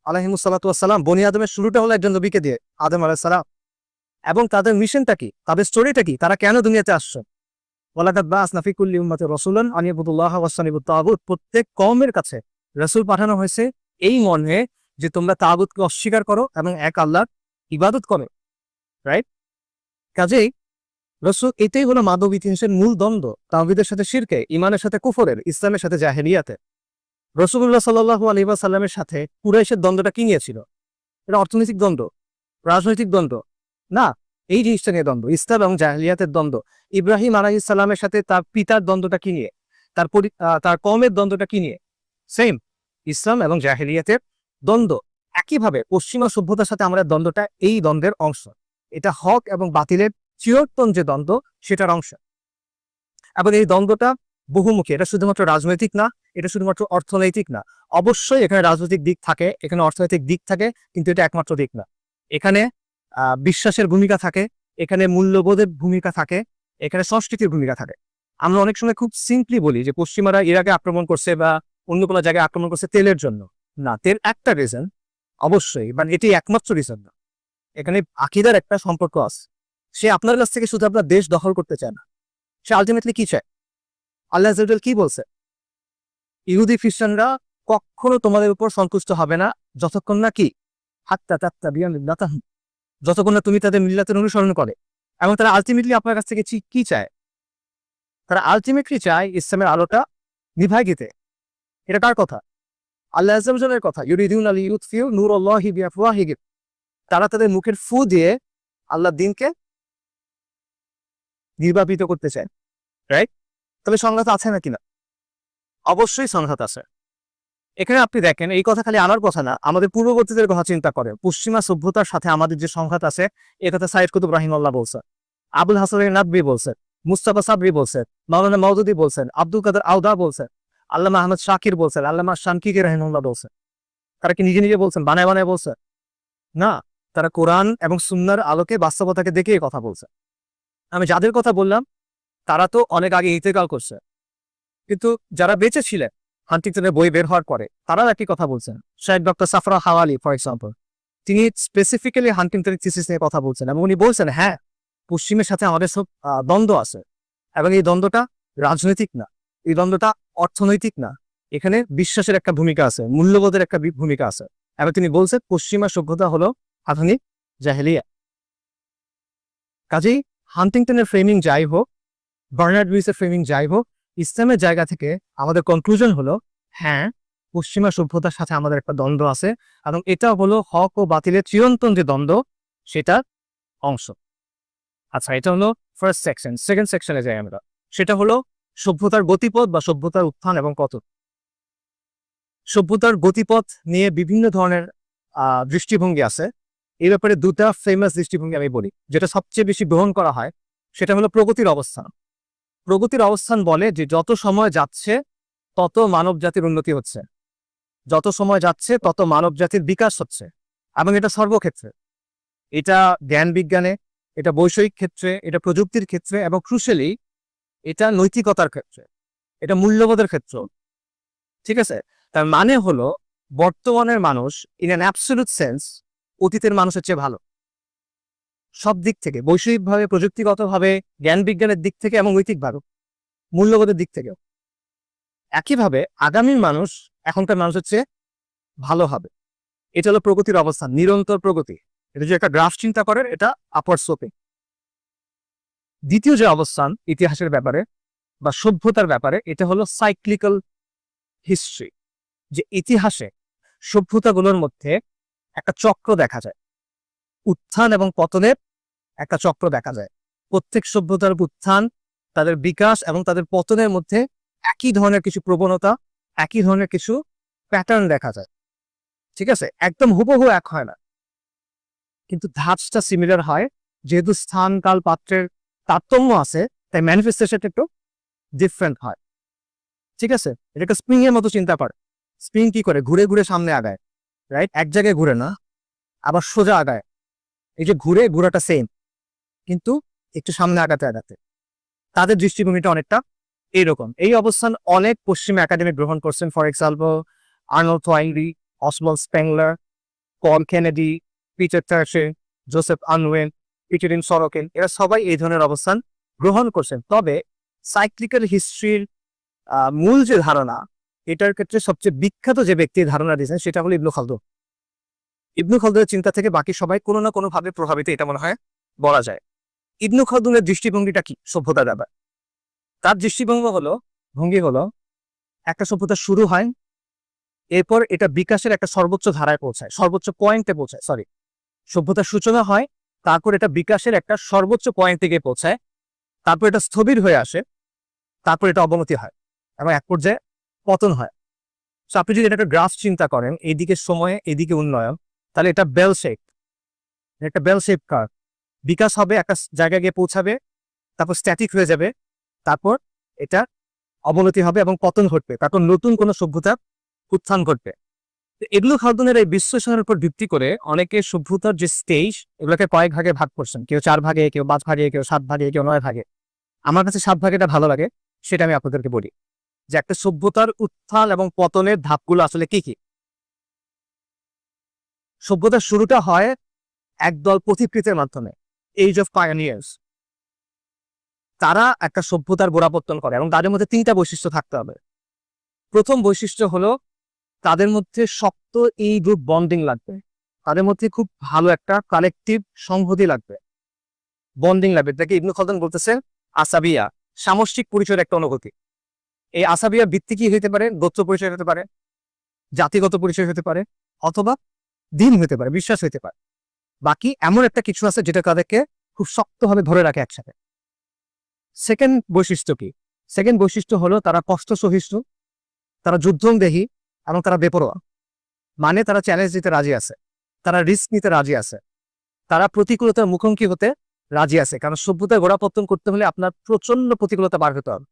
আলাইহিমুস সালাতু ওয়াস সালাম। বনি আদমের শুরুটা হলো একজন নবীকে দিয়ে, আদম আলাইহিস সালাম, এবং তাদের মিশনটা কি, তাদের স্টোরিটা কি, তারা কেন দুনিয়াতে আসছে। ওয়ালাকাদ বাআসনা ফি কুল্লি উম্মাতিন রাসূলান আন ইয়াবুদুল্লাহা ওয়াজতানিবুত তাগুত। প্রত্যেক কওমের কাছে রাসূল পাঠানো হয়েছে এই মর্মে যে তোমরা তাগুতকে অস্বীকার করো এবং এক আল্লাহর ইবাদত করো, রাইট? কাজেই রাসূল, এটাই হলো মানব ইতিহাসের মূল দ্বন্দ্ব, তাওহীদের সাথে শিরকে, ঈমানের সাথে কুফরের, ইসলামের সাথে জাহেলিয়াতের। রাসূলুল্লাহ সাল্লাল্লাহু আলাইহি ওয়াসাল্লামের সাথে কুরাইশের দ্বন্দ্বটা কি নিয়েছিল? এটা অর্থনৈতিক দ্বন্দ্ব, রাজনৈতিক দ্বন্দ্ব না, এই জিনিসটা নিয়ে দ্বন্দ্ব, ইসলাম এবং জাহেলিয়াতের দ্বন্দ্ব। ইব্রাহিম আলাইহিস সালামের সাথে তার পিতার দ্বন্দ্বটা কি নিয়ে? তার কওমের দ্বন্দ্বটা কি নিয়ে? সেম, ইসলাম এবং জাহেলিয়াতের দ্বন্দ্ব। একইভাবে পশ্চিমা সভ্যতার সাথে আমাদের দ্বন্দ্বটা এই দ্বন্দ্বের অংশ। এটা হক এবং বাতিলের চিরন্তন যে দ্বন্দ্ব, সেটার অংশ। এবং এই দ্বন্দ্বটা বহুমুখী, এটা শুধুমাত্র রাজনৈতিক না, এটা শুধুমাত্র অর্থনৈতিক না। অবশ্যই এখানে রাজনৈতিক দিক থাকে, এখানে অর্থনৈতিক দিক থাকে, কিন্তু এটা একমাত্র দিক না। এখানে বিশ্বাসের ভূমিকা থাকে, এখানে মূল্যবোধের ভূমিকা থাকে, এখানে সংস্কৃতির ভূমিকা থাকে। আমরা অনেক সময় খুব সিম্পলি বলি যে পশ্চিমারা ইরাকে আক্রমণ করছে বা অন্য কোনো জায়গায় আক্রমণ করছে তেলের জন্য। না, তেল একটা রিজন অবশ্যই, মানে এটি একমাত্র রিজন না। এখানে আকীদার একটা সম্পর্ক আছে। সে আপনার কাছ থেকে শুধু আপনার দেশ দখল করতে চায় না, সে আলটিমেটলি কি চায়? আল্লাহ আযজা ওয়া জাল কি বলছে? ইহুদি খ্রিস্টানরা কখনো তোমাদের উপর সন্তুষ্ট হবে না যতক্ষণ না কি, হাত্তা তাত্তাবিয়া মিল্লাতাহুম, যতক্ষণ না তুমি তাদের মিল্লাতের অনুসরণ করে। এবং তারা আলটিমেটলি আপনার কাছ থেকে কি চায়? তারা আলটিমেটলি চায় ইসলামের আলোটা নিভায় দিতে। এটা কার কথা? আল্লাহ আযজা ওয়া জালের কথা। ইউরিদুনা লিইউতফিউ নূরাল্লাহি বিআফওয়াহিহিম। তারা তাদের মুখের ফু দিয়ে আল্লাহর দ্বীনকে নির্বাপিত করতে চায়, রাইট? তবে সংঘাত আছে নাকি না? অবশ্যই সংঘাত আছে। এখানে আপনি দেখেন, এই কথা খালি আমার কথা না, আমাদের পূর্ববর্তীদের কথা চিন্তা করে পশ্চিমা সভ্যতার সাথে আমাদের যে সংঘাত আছে, এ কথা সাইয়েদ কুতুব রাহিমাহুল্লাহ বলছে, আবুল হাসান নাদভী বলছেন, মুস্তাফা সাবরি বলছেন, মাওলানা মওদুদী বলছেন, আব্দুল কাদের আওদা বলছেন, আল্লামা আহমদ শাকির বলছেন, আল্লামা শানকিকি রাহিমাহুল্লাহ বলছেন। তারা কি নিজে নিজে বলছেন, বানায় বানায় বলছেন? না, তারা কোরআন এবং সুন্নাহর আলোকে বাস্তবতাকে দেখে এই কথা বলছে। আমি যাদের কথা বললাম তারা তো অনেক আগে ইন্তেকাল করছে, কিন্তু যারা বেঁচে ছিলেন হান্টিংটনের বই বের হওয়ার পরে, তারাও একই কথা বলছেন। Shahed doctor সাফরা Hawali for example, তিনি স্পেসিফিক্যালি হান্টিংটনের থিসিস নিয়ে কথা বলছেন এবং উনি বলছেন, হ্যাঁ, পশ্চিমের সাথে আমাদের সব দ্বন্দ্ব আছে, এবং এই দ্বন্দ্বটা রাজনৈতিক না, এই দ্বন্দ্বটা অর্থনৈতিক না, এখানে বিশ্বাসের একটা ভূমিকা আছে, মূল্যবোধের একটা ভূমিকা আছে। এবং তিনি বলছেন পশ্চিমা সভ্যতা হলো আধুনিক জাহেলিয়া। কাজেই হান্টিংটনের ফ্রেমিং যাই হোক, বার্নার্ড লুইসের ফ্রেমিং যাই হোক, ইসলামের জায়গা থেকে আমাদের কনক্লুশন হলো, হ্যাঁ, পশ্চিমা সভ্যতার সাথে আমাদের একটা দ্বন্দ্ব আছে, এবং এটা হলো হক ও বাতিলের চিরন্তন যে দ্বন্দ্ব, সেটার অংশ। আচ্ছা, এটা হলো ফার্স্ট সেকশন। সেকেন্ড সেকশনে যাই আমরা, সেটা হলো সভ্যতার গতিপথ বা সভ্যতার উত্থান এবং পতন। সভ্যতার গতিপথ নিয়ে বিভিন্ন ধরনের দৃষ্টিভঙ্গি আছে। এই ব্যাপারে দুটা ফেমাস দৃষ্টিভঙ্গি আমি বলি, যেটা সবচেয়ে বেশি গ্রহণ করা হয়, সেটা হলো প্রগতির অবস্থান। প্রগতির অবস্থান বলে যে যত সময় যাচ্ছে তত মানব জাতির উন্নতি হচ্ছে, যত সময় যাচ্ছে তত মানব জাতির বিকাশ হচ্ছে, এবং এটা সর্বক্ষেত্রে। এটা জ্ঞান বিজ্ঞানে, এটা বৈষয়িক ক্ষেত্রে, এটা প্রযুক্তির ক্ষেত্রে, এবং ক্রুশালি এটা নৈতিকতার ক্ষেত্রে, এটা মূল্যবোধের ক্ষেত্র। ঠিক আছে? তার মানে হলো বর্তমানের মানুষ ইন অ্যান অ্যাবসলিউট সেন্স অতীতের মানুষের চেয়ে ভালো, সব দিক থেকে, বৈষয়িকভাবে, প্রযুক্তিগতভাবে, জ্ঞান বিজ্ঞানের দিক থেকে, এবং নৈতিকভাবে, মূল্যবোধের দিক থেকেও। একইভাবে আগামীর মানুষ এখনকার মানুষের চেয়ে ভালো হবে। এটা হলো প্রগতির অবস্থান, নিরন্তর প্রগতি। এটা যে একটা গ্রাফ চিন্তা করেন, এটা আপওয়ার্ড স্লোপিং। দ্বিতীয় যে অবস্থান ইতিহাসের ব্যাপারে বা সভ্যতার ব্যাপারে, এটা হলো সাইক্লিক্যাল হিস্ট্রি, যে ইতিহাসে সভ্যতাগুলোর মধ্যে একটা চক্র দেখা যায়, উত্থান এবং পতনের একটা চক্র দেখা যায়। প্রত্যেক সভ্যতার উত্থান, তাদের বিকাশ এবং তাদের পতনের মধ্যে একই ধরনের কিছু প্রবণতা, একই ধরনের কিছু প্যাটার্ন দেখা যায়। ঠিক আছে? একদম হুবহু এক হয় না, কিন্তু ধাঁচটা সিমিলার হয়। যেহেতু স্থান, কাল, পাত্রের তারতম্য আছে, তাই ম্যানিফেস্টেশনটা একটু ডিফারেন্ট হয়। ঠিক আছে? এটাকে স্প্রিং এর মতো চিন্তা করে। স্প্রিং কি করে, ঘুরে ঘুরে সামনে আগায়, রাইট? এক জায়গায় ঘুরে না, আবার সোজা আগায়। এই যে ঘুরে, ঘোরাটা সেম, কিন্তু একটু সামনে আগাতে আগাতে। তাদের দৃষ্টিভঙ্গিটা অনেকটা এইরকম। এই অবস্থান অনেক পশ্চিমা একাডেমি গ্রহণ করছেন। For example Arnold Toynbee, Oswald Spengler, Paul Kennedy, Peter টার্সে, জোসেফ আনওয়েন, পিটারিন সরোকিন, এরা সবাই এই ধরনের অবস্থান গ্রহণ করছেন। তবে সাইক্লিক্যাল হিস্ট্রির মূল যে ধারণা, এটার ক্ষেত্রে সবচেয়ে বিখ্যাত যে ব্যক্তির ধারণা দিয়েছেন সেটা হলো ইবনু খালদুন। ইবনু খালদুনের চিন্তা থেকে বাকি সবাই কোনো না কোনো ভাবে প্রভাবিত, এটা মনে হয় বলা যায়। ইবনু খালদুনের দৃষ্টিভঙ্গিটা কি সভ্যতার ব্যাপার? তার ভঙ্গি হলো একটা সভ্যতা শুরু হয়, এরপর এটা বিকাশের একটা সর্বোচ্চ ধারায় পৌঁছায়, সর্বোচ্চ পয়েন্টে পৌঁছায়। সভ্যতার সূচনা হয়, তারপর এটা বিকাশের একটা সর্বোচ্চ পয়েন্টে গিয়ে পৌঁছায়, তারপর এটা স্থবির হয়ে আসে, তারপর এটা অবনতি হয় এবং এক পর্যায়ে পতন হয়। আপনি যদি এটা একটা গ্রাফ চিন্তা করেন, এইদিকে সময়ে এদিকে উন্নয়ন, তাহলে এটা বেল শেপ, একটা বেল শেপ কার্ভ। বিকাশ হবে, একটা জায়গায় গিয়ে পৌঁছাবে, তারপর স্ট্যাটিক হয়ে যাবে, তারপর এটা অবনতি হবে এবং পতন ঘটবে, তারপর নতুন কোনো সভ্যতার উত্থান ঘটবে। ইবনু খালদুনের এই বিশ্লেষণের উপর ভিত্তি করে অনেকে সভ্যতার যে স্টেজ, এগুলোকে কয়েক ভাগে ভাগ করছেন। কেউ 4 ভাগে, কেউ 5 ভাগে, কেউ 7 ভাগে, কেউ 9 ভাগে। আমার কাছে 7 ভাগেটা ভালো লাগে, সেটা আমি আপনাদেরকে বলি যে একটা সভ্যতার উত্থান এবং পতনের ধাপগুলো আসলে কি কি। সভ্যতার শুরুটা হয় একদল পথিকৃতের মাধ্যমে, এজ অফ পায়োনিয়ার্স। তারা একটা সভ্যতার গোড়াপত্তন করে এবং তাদের মধ্যে 3টা বৈশিষ্ট্য থাকতে হবে। প্রথম বৈশিষ্ট্য হলো তাদের মধ্যে শক্ত এই গ্রুপ বন্ডিং লাগবে, তাদের মধ্যে খুব ভালো একটা কালেকটিভ সংহতি লাগবে, বন্ডিং লাগবে। এটাকে ইবনু খালদুন বলতেছেন আসাবিয়া, সামষ্টিক পরিচয়ের একটা অনুভূতি। এই আসাবিয়া ভিত্তি কি হতে পারে? গোত্র পরিচয় হতে পারে, জাতিগত পরিচয় হতে পারে, অথবা দিন হতে পারে, বিশ্বাস হতে পারে। বাকি এমন একটা কিছু আছে যেটা তাদেরকে খুব শক্তভাবে ধরে রাখে একসাথে। সেকেন্ড বৈশিষ্ট্য কি? সেকেন্ড বৈশিষ্ট্য হলো তারা কষ্ট সহিষ্ণু, তারা যুদ্ধংদেহী এবং তারা বেপরোয়া। মানে তারা চ্যালেঞ্জ দিতে রাজি আছে, তারা রিস্ক নিতে রাজি আছে, তারা প্রতিকূলতার মুখোমুখি হতে রাজি আছে। কারণ সভ্যতার গোড়াপত্তন করতে হলে আপনার প্রচন্ড প্রতিকূলতা পার হতে হবে,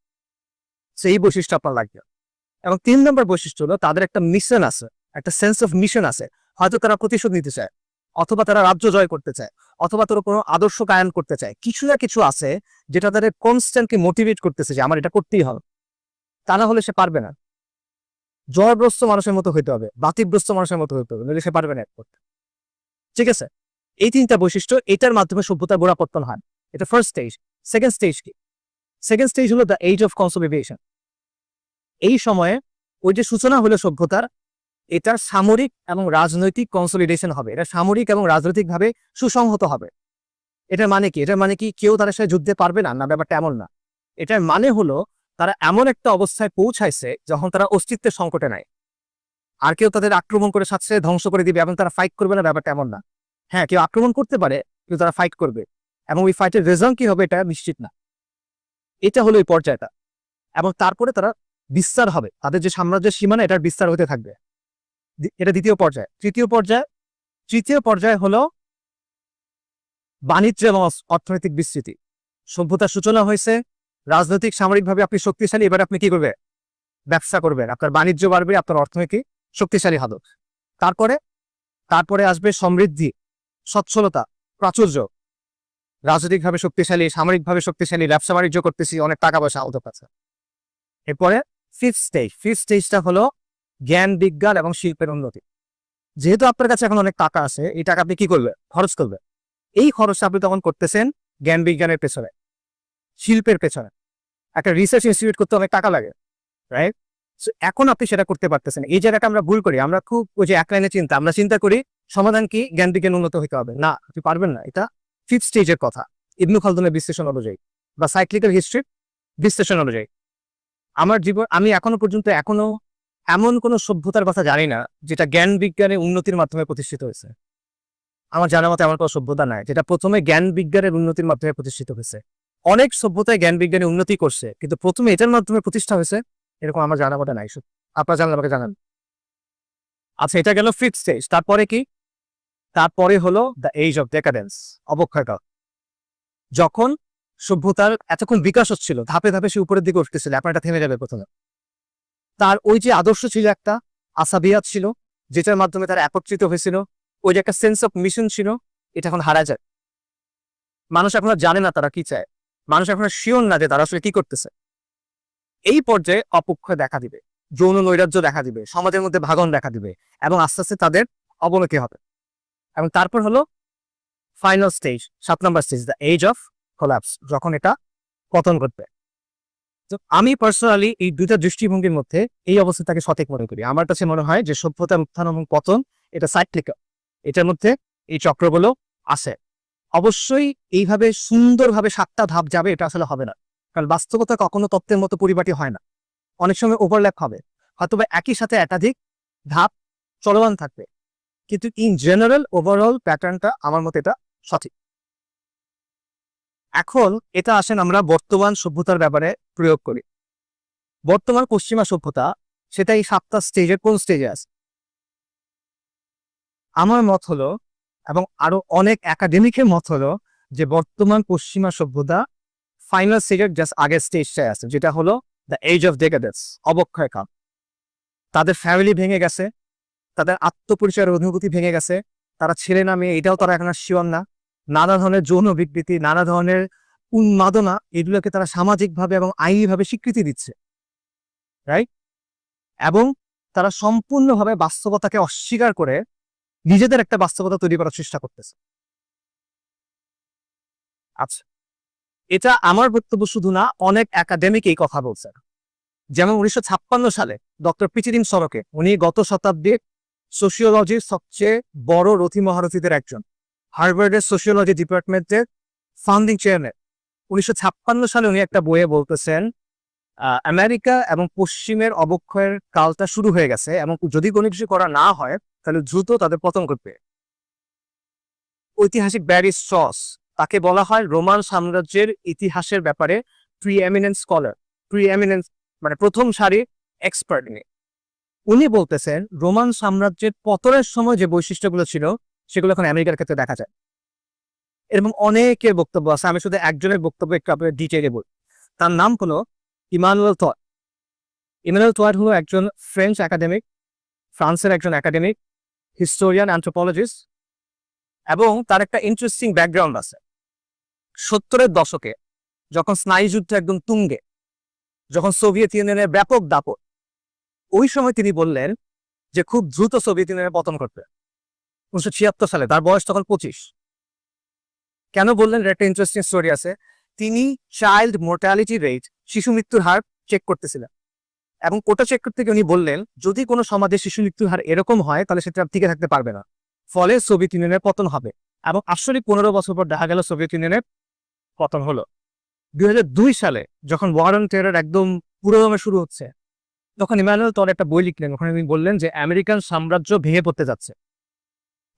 সেই বৈশিষ্ট্য আপনার লাগবে। এবং 3 নম্বর বৈশিষ্ট্য হলো তাদের একটা মিশন আছে, একটা সেন্স অফ মিশন আছে। হয়তো তারা প্রতিশোধ নিতে চায়, অথবা তারা রাজ্য জয় করতে চায়, অথবা তারা কোনো আদর্শ কায়ন করতে চায়। কিছু না কিছু আছে যেটা তাদের কনস্ট্যান্টলি মোটিভেট করতেছে যে আমার এটা করতেই হবে, তা না হলে সে পারবে না। জয়গ্রস্ত মানুষের মতো হইতে হবে, বাতিগ্রস্ত মানুষের মতো হইতে হবে, নইলে সে পারবে না করতে। ঠিক আছে, এই 3টা বৈশিষ্ট্য, এটার মাধ্যমে সভ্যতার গোড়াপত্তন হয়। এটা ফার্স্ট স্টেজ। সেকেন্ড স্টেজ কি? সেকেন্ড স্টেজ হলো দ্য এজ অফ কনসলিডেশন। এই সময়ে ওই যে সূচনা হলো সভ্যতার, এটা সামরিক এবং রাজনৈতিক কনসলিডেশন হবে, এটা সামরিক এবং রাজনৈতিকভাবে সুসংহত হবে। এটার মানে কি? এটার মানে কি কেউ তাদের সাথে যুদ্ধে পারবে না? না, ব্যাপারটা এমন না। এটার মানে হলো তারা এমন একটা অবস্থায় পৌঁছাইছে যখন তারা অস্তিত্বের সংকটে নাই, আর কেউ তাদের আক্রমণ করে সাথে ধ্বংস করে দিবে এবং তারা ফাইট করবে না, ব্যাপারটা এমন না। হ্যাঁ, কেউ আক্রমণ করতে পারে, কিন্তু তারা ফাইট করবে এবং ওই ফাইটের রেজাল্ট কি হবে এটা নিশ্চিত না। এটা হলো এই পর্যায়টা। এবং তারপরে তারা বিস্তার হবে, তাদের যে সাম্রাজ্যের সীমানা, এটার বিস্তার হতে থাকবে। এটা দ্বিতীয় পর্যায়। তৃতীয় পর্যায় হলো বাণিজ্য এবং অর্থনৈতিক বিস্তৃতি। সভ্যতার সূচনা হয়েছে, রাজনৈতিক সামরিকভাবে আপনি শক্তিশালী, এবার আপনি কি করবে? ব্যবসা করবেন, আপনার বাণিজ্য বাড়বে, আপনার অর্থনৈতিক শক্তিশালী হবে। তারপরে আসবে সমৃদ্ধি, সচ্ছলতা, প্রাচুর্য। রাজনৈতিকভাবে শক্তিশালী, সামরিকভাবে শক্তিশালী, ব্যবসা বাণিজ্য করতেছি, অনেক টাকা পয়সা আমাদের কাছে। এরপরে ফিফথ স্টেজটা হলো জ্ঞান বিজ্ঞান এবং শিল্পের উন্নতি। যেহেতু আপনার কাছে এখন অনেক টাকা আছে, এই টাকা আপনি কি করবেন? খরচ করবেন। এই খরচটা আপনি তখন করতেছেন জ্ঞান বিজ্ঞানের পেছনে, শিল্পের পেছনে। একটা রিসার্চ ইনস্টিটিউট করতে অনেক টাকা লাগে, রাইট? এখন আপনি সেটা করতে পারতেছেন। এই জায়গাটা আমরা ভুল করি, আমরা খুব ওই যে এক লাইনে চিন্তা, আমরা চিন্তা করি সমাধান কি? জ্ঞান বিজ্ঞান উন্নত হতে হবে না, আপনি পারবেন না। এটা ফিফথ স্টেজের কথা ইবনু খালদুনের বিশ্লেষণ অনুযায়ী বা সাইক্লিক্যাল হিস্ট্রির বিশ্লেষণ অনুযায়ী। আমি এখনো পর্যন্ত এমন কোন সভ্যতার কথা জানি না যেটা জ্ঞান বিজ্ঞানের উন্নতির মাধ্যমে প্রতিষ্ঠিত হয়েছে। আমার জানার মতো এমন কোনো সভ্যতা নাই যেটা প্রথমে জ্ঞান বিজ্ঞানের উন্নতির মাধ্যমে প্রতিষ্ঠিত হয়েছে। অনেক সভ্যতায় জ্ঞান বিজ্ঞানের উন্নতি করছে, কিন্তু প্রথমে এটার মাধ্যমে প্রতিষ্ঠা হয়েছে এরকম আমার জানার মতো নাই। আপনারা জানলে আমাকে জানান। আচ্ছা, এটা গেল ফিফথ স্টেজ। তারপরে কি? তারপরে হলো দ্য এজ অফ ডেকাডেন্স, অবক্ষয়কাল। যখন সভ্যতার এতক্ষণ বিকাশ হচ্ছিল, ধাপে ধাপে সে উপরের দিকে উঠতেছিল, এখন এটা থেমে যাবে প্রথমে। তার ওই যে আদর্শ ছিল একটা, আসাবিয়াত ছিল, যেটার মাধ্যমে তারা একত্রিত হয়েছিল, ওই যে একটা সেন্স অফ মিশন ছিল, এটা এখন হারা যায়। মানুষ এখন আর জানে না তারা কি চায়, মানুষ এখন আর শিওর না যে তারা আসলে কি করতেছে। এই পর্যায়ে অপক্ষয় দেখা দিবে, যৌন নৈরাজ্য দেখা দিবে, সমাজের মধ্যে ভাগন দেখা দিবে, এবং আস্তে আস্তে তাদের অবনতি হবে। এবং তারপর হলো ফাইনাল স্টেজ, 7 নম্বর stage, the age of collapse, যখন এটা পতন ঘটবে। তো আমি পার্সোনালি এই দুইটা দৃষ্টিভঙ্গির মধ্যে এই অবস্থাটাকে সঠিক মনে করি। আমার কাছে মনে হয় যে সভ্যতার উত্থান এবং পতন এটা সাইক্লিক্যাল, এটার মধ্যে এই চক্রগুলো আছে। অবশ্যই এইভাবে সুন্দরভাবে 7টা ধাপ যাবে এটা আসলে হবে না, কারণ বাস্তবতা কখনো তত্ত্বের মতো পরিপাটি হয় না। অনেক সময় ওভারল্যাপ হবে, হয়তো একই সাথে একাধিক ধাপ চলমান থাকবে, কিন্তু ইন জেনারেল ওভারঅল প্যাটার্নটা আমার মতে এটা সঠিক। এখন এটা আসেন আমরা বর্তমান সভ্যতার ব্যাপারে প্রয়োগ করি। বর্তমান পশ্চিমা সভ্যতা সেটা এই 7টা স্টেজের কোন স্টেজে আছে? আমার মত হলো, এবং আরো অনেক একাডেমিকের মত হলো, যে বর্তমান পশ্চিমা সভ্যতা ফাইনাল স্টেজের জাস্ট আগের স্টেজটায় আছে, যেটা হলো দ্য এজ অফ ডেকাডেন্স, অবক্ষয় কাল। তাদের ফ্যামিলি ভেঙে গেছে, তাদের আত্মপরিচয়ের অনুভূতি ভেঙে গেছে, তারা ছেলে না মেয়ে এটাও তারা এখন আর শিওর না, নানা ধরনের যৌন বিকৃতি, নানা ধরনের উন্মাদনা, এগুলোকে তারা সামাজিকভাবে এবং আইনিভাবে স্বীকৃতি দিচ্ছে, রাইট? এবং তারা সম্পূর্ণভাবে বাস্তবতাকে অস্বীকার করে নিজেদের একটা বাস্তবতা তৈরি করার চেষ্টা করতেছে। আচ্ছা, এটা আমার বক্তব্য শুধু না, অনেক একাডেমিক এই কথা বলছেন। যেমন 1956 সালে ডক্টর পিচিদিন সরকে, উনি গত শতাব্দীর সোশিওলজির সবচেয়ে বড় রথী মহারথীদের একজন, হার্ভার্ডের সোশিওলজি ডিপার্টমেন্টের ফাউন্ডিং চেয়ারম্যান। 1956 সালে উনি একটা বইয়ে বলতেছেন আমেরিকা এবং পশ্চিমের অবক্ষয়ের কালটা শুরু হয়ে গেছে, এবং যদি কোনো কিছু করা না হয় তাহলে দ্রুত তাদের পতন ঘটবে। ঐতিহাসিক ব্যারি স্ট্রস, তাকে বলা হয় রোমান সাম্রাজ্যের ইতিহাসের ব্যাপারে প্রিএমিনেন্ট স্কলার, প্রিএমিনেন্ট মানে প্রথম সারির এক্সপার্ট। উনি বলতেছেন রোমান সাম্রাজ্যের পতনের সময় যে বৈশিষ্ট্যগুলো ছিল সেগুলো এখন আমেরিকার ক্ষেত্রে দেখা যায়। এরকম অনেকের বক্তব্য আছে, আমি শুধু একজনের বক্তব্য একটু আপনাদের ডিটেইলে বলি। তার নাম হলো ইমানুয়েল থট। ইমানুয়েল থট হলো একজন ফ্রেঞ্চ একাডেমিক, ফ্রান্সের একজন একাডেমিক, হিস্টোরিয়ান, অ্যানথ্রোপোলজিস্ট, এবং তার একটা ইন্টারেস্টিং ব্যাকগ্রাউন্ড আছে। 70-এর দশকে যখন স্নায়ুযুদ্ধ একদম তুঙ্গে, যখন সোভিয়েত ইউনিয়নের ব্যাপক দাপট, ওই সময় তিনি বললেন যে খুব দ্রুত সোভিয়েত ইউনিয়নের পতন ঘটবে। 1976 সালে, তার বয়স তখন 25। কেন বললেন? একটা ইন্টারেস্টিং স্টোরি আছে। তিনি চাইল্ড মোর্টালিটি রেট, শিশু মৃত্যুর হার চেক করতেছিলেন, এবং ওটা চেক করতে গিয়ে উনি বললেন যদি কোনো সমাজে শিশু মৃত্যুর হার এরকম হয় তাহলে সেটা টিকে থাকতে পারবে না, ফলে সোভিয়েত ইউনিয়নের পতন হবে। এবং আসলে 15 বছর পর দেখা গেল সোভিয়েত ইউনিয়নের পতন হলো। 2002 সালে যখন ওয়ার অন টেরর একদম পুরোদমে শুরু হচ্ছে, তখন ইমানুয়েল টট একটা বই লিখলেন, ওখানে তিনি বললেন যে আমেরিকান সাম্রাজ্য ভেঙে পড়তে যাচ্ছে।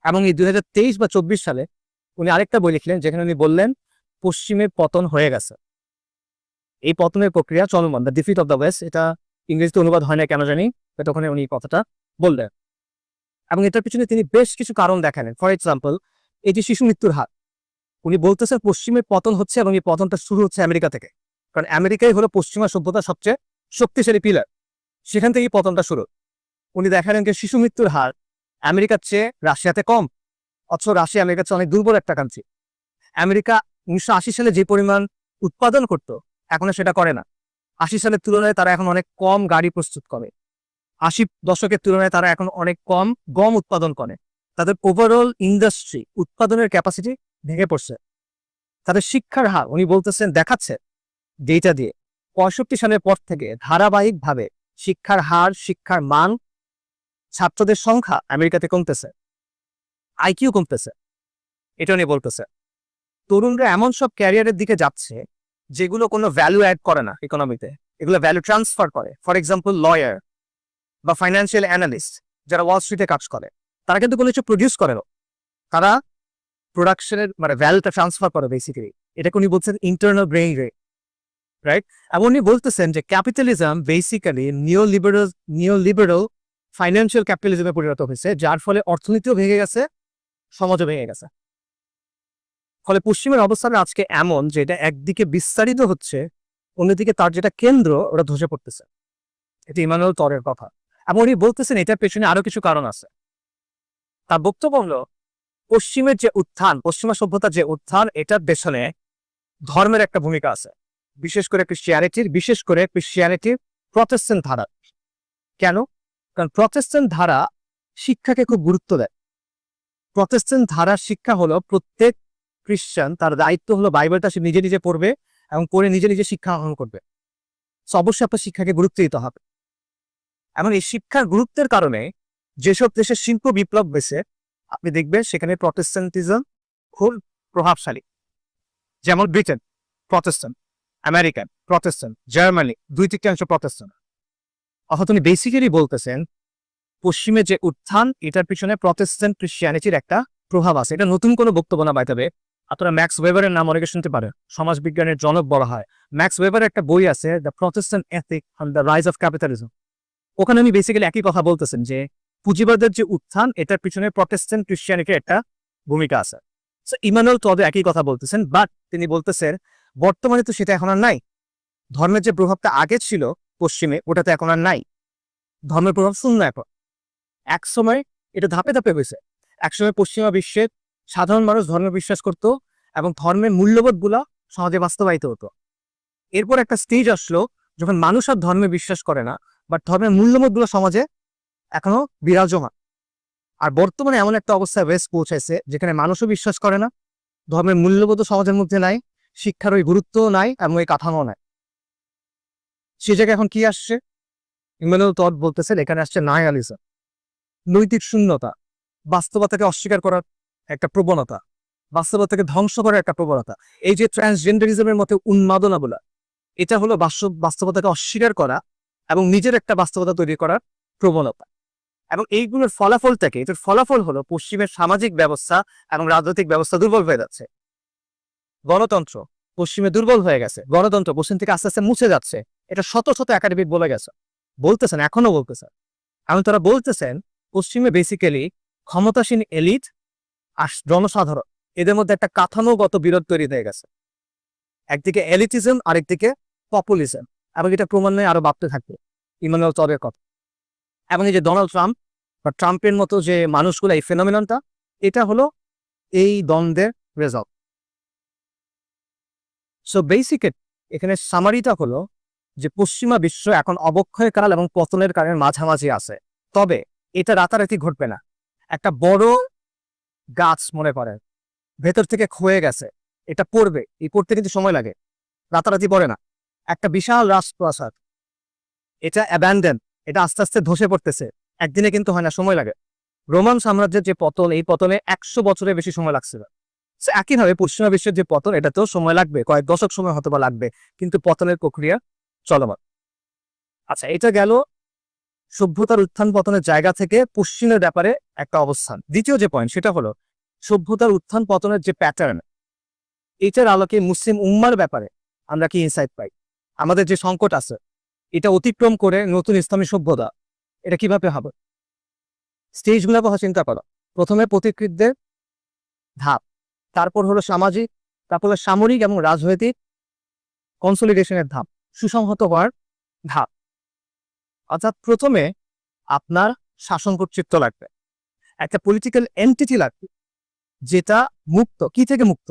এবং এই 2023 বা 24 সালে উনি আরেকটা বই লিখলেন, যেখানে উনি বললেন পশ্চিমের পতন হয়ে গেছে, এই পতনের প্রক্রিয়া চলমান, the defeat of the West. এটা ইংরেজিতে অনুবাদ হয় না কেন জানি, বাট ওখানে উনি কথাটা বললেন। এবং এটার পিছনে তিনি বেশ কিছু কারণ দেখালেন। ফর এক্সাম্পল, এই যে শিশু মৃত্যুর হার, উনি বলতেছেন পশ্চিমের পতন হচ্ছে, এবং এই পতনটা শুরু হচ্ছে আমেরিকা থেকে, কারণ আমেরিকাই হলো পশ্চিমা সভ্যতার সবচেয়ে শক্তিশালী পিলার, সেখান থেকেই পতনটা শুরু। উনি দেখালেন যে শিশু মৃত্যুর হার আমেরিকার চেয়ে রাশিয়াতে কম, অথচ রাশিয়া আমেরিকার চেয়ে অনেক দুর্বল একটা কান্ট্রি। আমেরিকা 1980 সালে যে পরিমাণ উৎপাদন করত, এখন সেটা করে না। 80 সালের তুলনায় তারা এখন অনেক কম গাড়ি প্রস্তুত করে, 80 দশকের তুলনায় তারা এখন অনেক কম গম উৎপাদন করে। তাদের ওভারঅল ইন্ডাস্ট্রি উৎপাদনের ক্যাপাসিটি ভেঙে পড়ছে। তাদের শিক্ষার হার, উনি বলতেছেন, দেখাচ্ছে ডেটা দিয়ে 65 সালের পর থেকে ধারাবাহিকভাবে শিক্ষার হার, শিক্ষার মান, ছাত্রদের সংখ্যা আমেরিকাতে কমতেছে, আইকিউ কমতেছে। এটা নিয়ে বলতেছে তরুণরা এমন সব ক্যারিয়ারের দিকে যাচ্ছে যেগুলো কোনো ভ্যালু অ্যাড করে না ইকোনমিতে, এগুলো ভ্যালু ট্রান্সফার করে। ফর এক্সাম্পল, লয়ার বা ফাইন্যান্সিয়াল অ্যানালিস্ট যারা ওয়াল স্ট্রিটে কাজ করে, তারা কিন্তু কোনো কিছু প্রডিউস করে না, তারা প্রোডাকশনের মানে ভ্যালুটা ট্রান্সফার করে বেসিক্যালি। এটাকে উনি বলছেন ইন্টারনাল ব্রেইন রেট, রাইট? এবং উনি বলতেছেন যে ক্যাপিটালিজম বেসিক্যালি নিওলিবারাল ফাইন্যান্সিয়াল ক্যাপিটালিজমে পরিণত হয়েছে, যার ফলে অর্থনীতিও ভেঙে গেছে, সমাজও ভেঙে গেছে। ফলে পশ্চিমের অবস্থাটা আজকে এমন যে এটা একদিকে বিস্তারিত হচ্ছে, অন্যদিকে তার যেটা কেন্দ্র ওটা ধসে পড়তেছে। এটা ইমানুয়েল টটের কথা। এবং উনি বলতেছেন এটার পেছনে আরো কিছু কারণ আছে। তার বক্তব্য হলো পশ্চিমের যে উত্থান, পশ্চিমা সভ্যতার যে উত্থান, এটার পেছনে ধর্মের একটা ভূমিকা আছে, বিশেষ করে ক্রিশ্চিয়ানিটির প্রটেস্ট্যান্ট ধারা। কেন? কারণ প্রটেস্ট্যান্ট ধারা শিক্ষাকে খুব গুরুত্ব দেয়। প্রটেস্ট্যান্ট ধারার শিক্ষা হলো প্রত্যেক খ্রিস্টান তার দায়িত্ব হলো বাইবেলটা সে নিজে নিজে পড়বে এবং পড়ে নিজে নিজে শিক্ষা আহরণ করবে। অবশ্যই আপনার শিক্ষাকে গুরুত্ব দিতে হবে। এবং এই শিক্ষার গুরুত্বের কারণে যেসব দেশের শিল্প বিপ্লব হয়েছে আপনি দেখবেন সেখানে প্রটেস্ট্যান্টিজম খুব প্রভাবশালী। যেমন Britain Protestant, American Protestant, Germany 2/3 Protestant. অর্থাৎ উনি বেসিক্যালি বলতেছেন পশ্চিমের যে উত্থান এটার পিছনে প্রটেস্ট্যান্ট ক্রিশ্চিয়ানিটির একটা প্রভাব আছে। এটা নতুন কোনো বক্তব্য না বাইতাবে, আপনারা ম্যাক্স ওয়েবারের নাম অনেকে শুনতে পারেন, সমাজ বিজ্ঞানের জনক বলা হয়। ম্যাক্স ওয়েবারের একটা বই আছে the Protestant ethic on the rise of capitalism. ওখানে উনি বেসিক্যালি একই কথা বলতেছেন যে পুঁজিবাদের যে উত্থান এটার পিছনে প্রটেস্ট্যান্ট ক্রিশ্চিয়ানিটির একটা ভূমিকা আছে। সো ইমানুয়েল টড একই কথা বলতেছেন, বাট তিনি বলতেছেন বর্তমানে তো সেটা এখন আর নাই। ধর্মের যে প্রভাবটা আগে ছিল পশ্চিমে ওটা তো এখন আর নাই। ধর্মের প্রভাব শূন্য এখন। এক সময় এটা ধাপে ধাপে হয়েছে। একসময় পশ্চিমা বিশ্বের সাধারণ মানুষ ধর্মে বিশ্বাস করত এবং ধর্মের মূল্যবোধ গুলা সমাজে বাস্তবায়িত হতো। এরপর একটা স্টেজ আসলো যখন মানুষ আর ধর্মে বিশ্বাস করে না, বাট ধর্মের মূল্যবোধ গুলো সমাজে এখনো বিরাজমান। আর বর্তমানে এমন একটা অবস্থায় ওয়েস্ট পৌঁছাইছে যেখানে মানুষও বিশ্বাস করে না, ধর্মের মূল্যবোধ সমাজের মধ্যে নাই, শিক্ষার ওই গুরুত্ব নাই এবং ওই কাঠামো নাই। সে জায়গায় এখন কি আসছে? ইমানুয়েল টড বলতেছেন এখানে আসছে নায়ালিজম, নৈতিক শূন্যতা, বাস্তবতাকে অস্বীকার করার একটা প্রবণতা, বাস্তবতাকে ধ্বংস করার একটা প্রবণতা। এই যে ট্রান্সজেন্ডারিজমের মতো উন্মাদনা বলা, এটা হলো বাস্তবতাকে অস্বীকার করা এবং নিজের একটা বাস্তবতা তৈরি করার প্রবণতা। এবং এইগুলোর ফলাফলটাকে, এটার ফলাফল হলো পশ্চিমের সামাজিক ব্যবস্থা এবং রাজনৈতিক ব্যবস্থা দুর্বল হয়ে যাচ্ছে। গণতন্ত্র পশ্চিমে দুর্বল হয়ে গেছে, গণতন্ত্র পশ্চিম থেকে আস্তে আস্তে মুছে যাচ্ছে। এটা শত শত একাডেমিক বলে গেছে, বলতেছেন, এখনো বলতেছেন। এবং তারা বলতেছেন পশ্চিমে বেসিক্যালি ক্ষমতাসীন এলিট আর জনসাধারণ এদের মধ্যে একটা কাঠামোগত বিরোধ তৈরি হয়ে গেছে। একদিকে এলিটিজম, আরেকদিকে পপুলিজম, এবং এটা ক্রমান্বয়ে আরো বাড়তে থাকবে। ইমানুয়েল টডের কথা। এবং এই যে ডোনাল্ড ট্রাম্প বা ট্রাম্পের মতো যে মানুষগুলো, এই ফেনোমেননটা, এটা হলো এই দ্বন্দ্বের রেজাল্ট। সো বেসিক্যালি এখানে সামারিটা হলো যে পশ্চিমা বিশ্ব এখন অবক্ষয় কাল এবং পতনের কারণে মাঝামাঝি আছে। তবে এটা রাতারাতি ঘটবে না। একটা বড় গাছ মনে করেন ভেতর থেকে ক্ষয়ে গেছে, এটা পড়বে, এই পড়তে কিন্তু সময় লাগে, রাতারাতি পড়ে না। একটা বিশাল রাজপ্রাসাদ, এটা অ্যাবান্ডেন, এটা আস্তে আস্তে ধসে পড়তেছে, একদিনে কিন্তু হয় না, সময় লাগে। রোমান সাম্রাজ্যের যে পতন, এই পতনে 100 বছরের বেশি সময় লাগছিল। একইভাবে পশ্চিমা বিশ্বের যে পতন, এটাতেও সময় লাগবে, কয়েক দশক সময় হয়তো বা লাগবে, কিন্তু পতনের প্রক্রিয়া চলমান। আচ্ছা, এটা গেল সভ্যতার উত্থান পতনের জায়গা থেকে পশ্চিমের ব্যাপারে একটা অবস্থান। দ্বিতীয় যে পয়েন্ট সেটা হলো সভ্যতার উত্থান পতনের যে প্যাটার্ন, এটার আলোকে মুসলিম উম্মার ব্যাপারে আমরা কি ইনসাইট পাই? আমাদের যে সংকট আছে এটা অতিক্রম করে নতুন ইসলামী সভ্যতা, এটা কিভাবে হবে? স্টেজগুলোর কথা চিন্তা করো। প্রথমে পথিকৃতদের ধাপ, তারপর হলো সামাজিক, তারপর হলো সামরিক এবং রাজনৈতিক কনসলিডেশনের ধাপ, সুসংহত হওয়ার ধাপ। অর্থাৎ প্রথমে আপনার শাসন কর্তৃত্ব লাগবে, একটা পলিটিক্যাল এন্টিটি লাগবে যেটা মুক্ত। কি থেকে মুক্ত?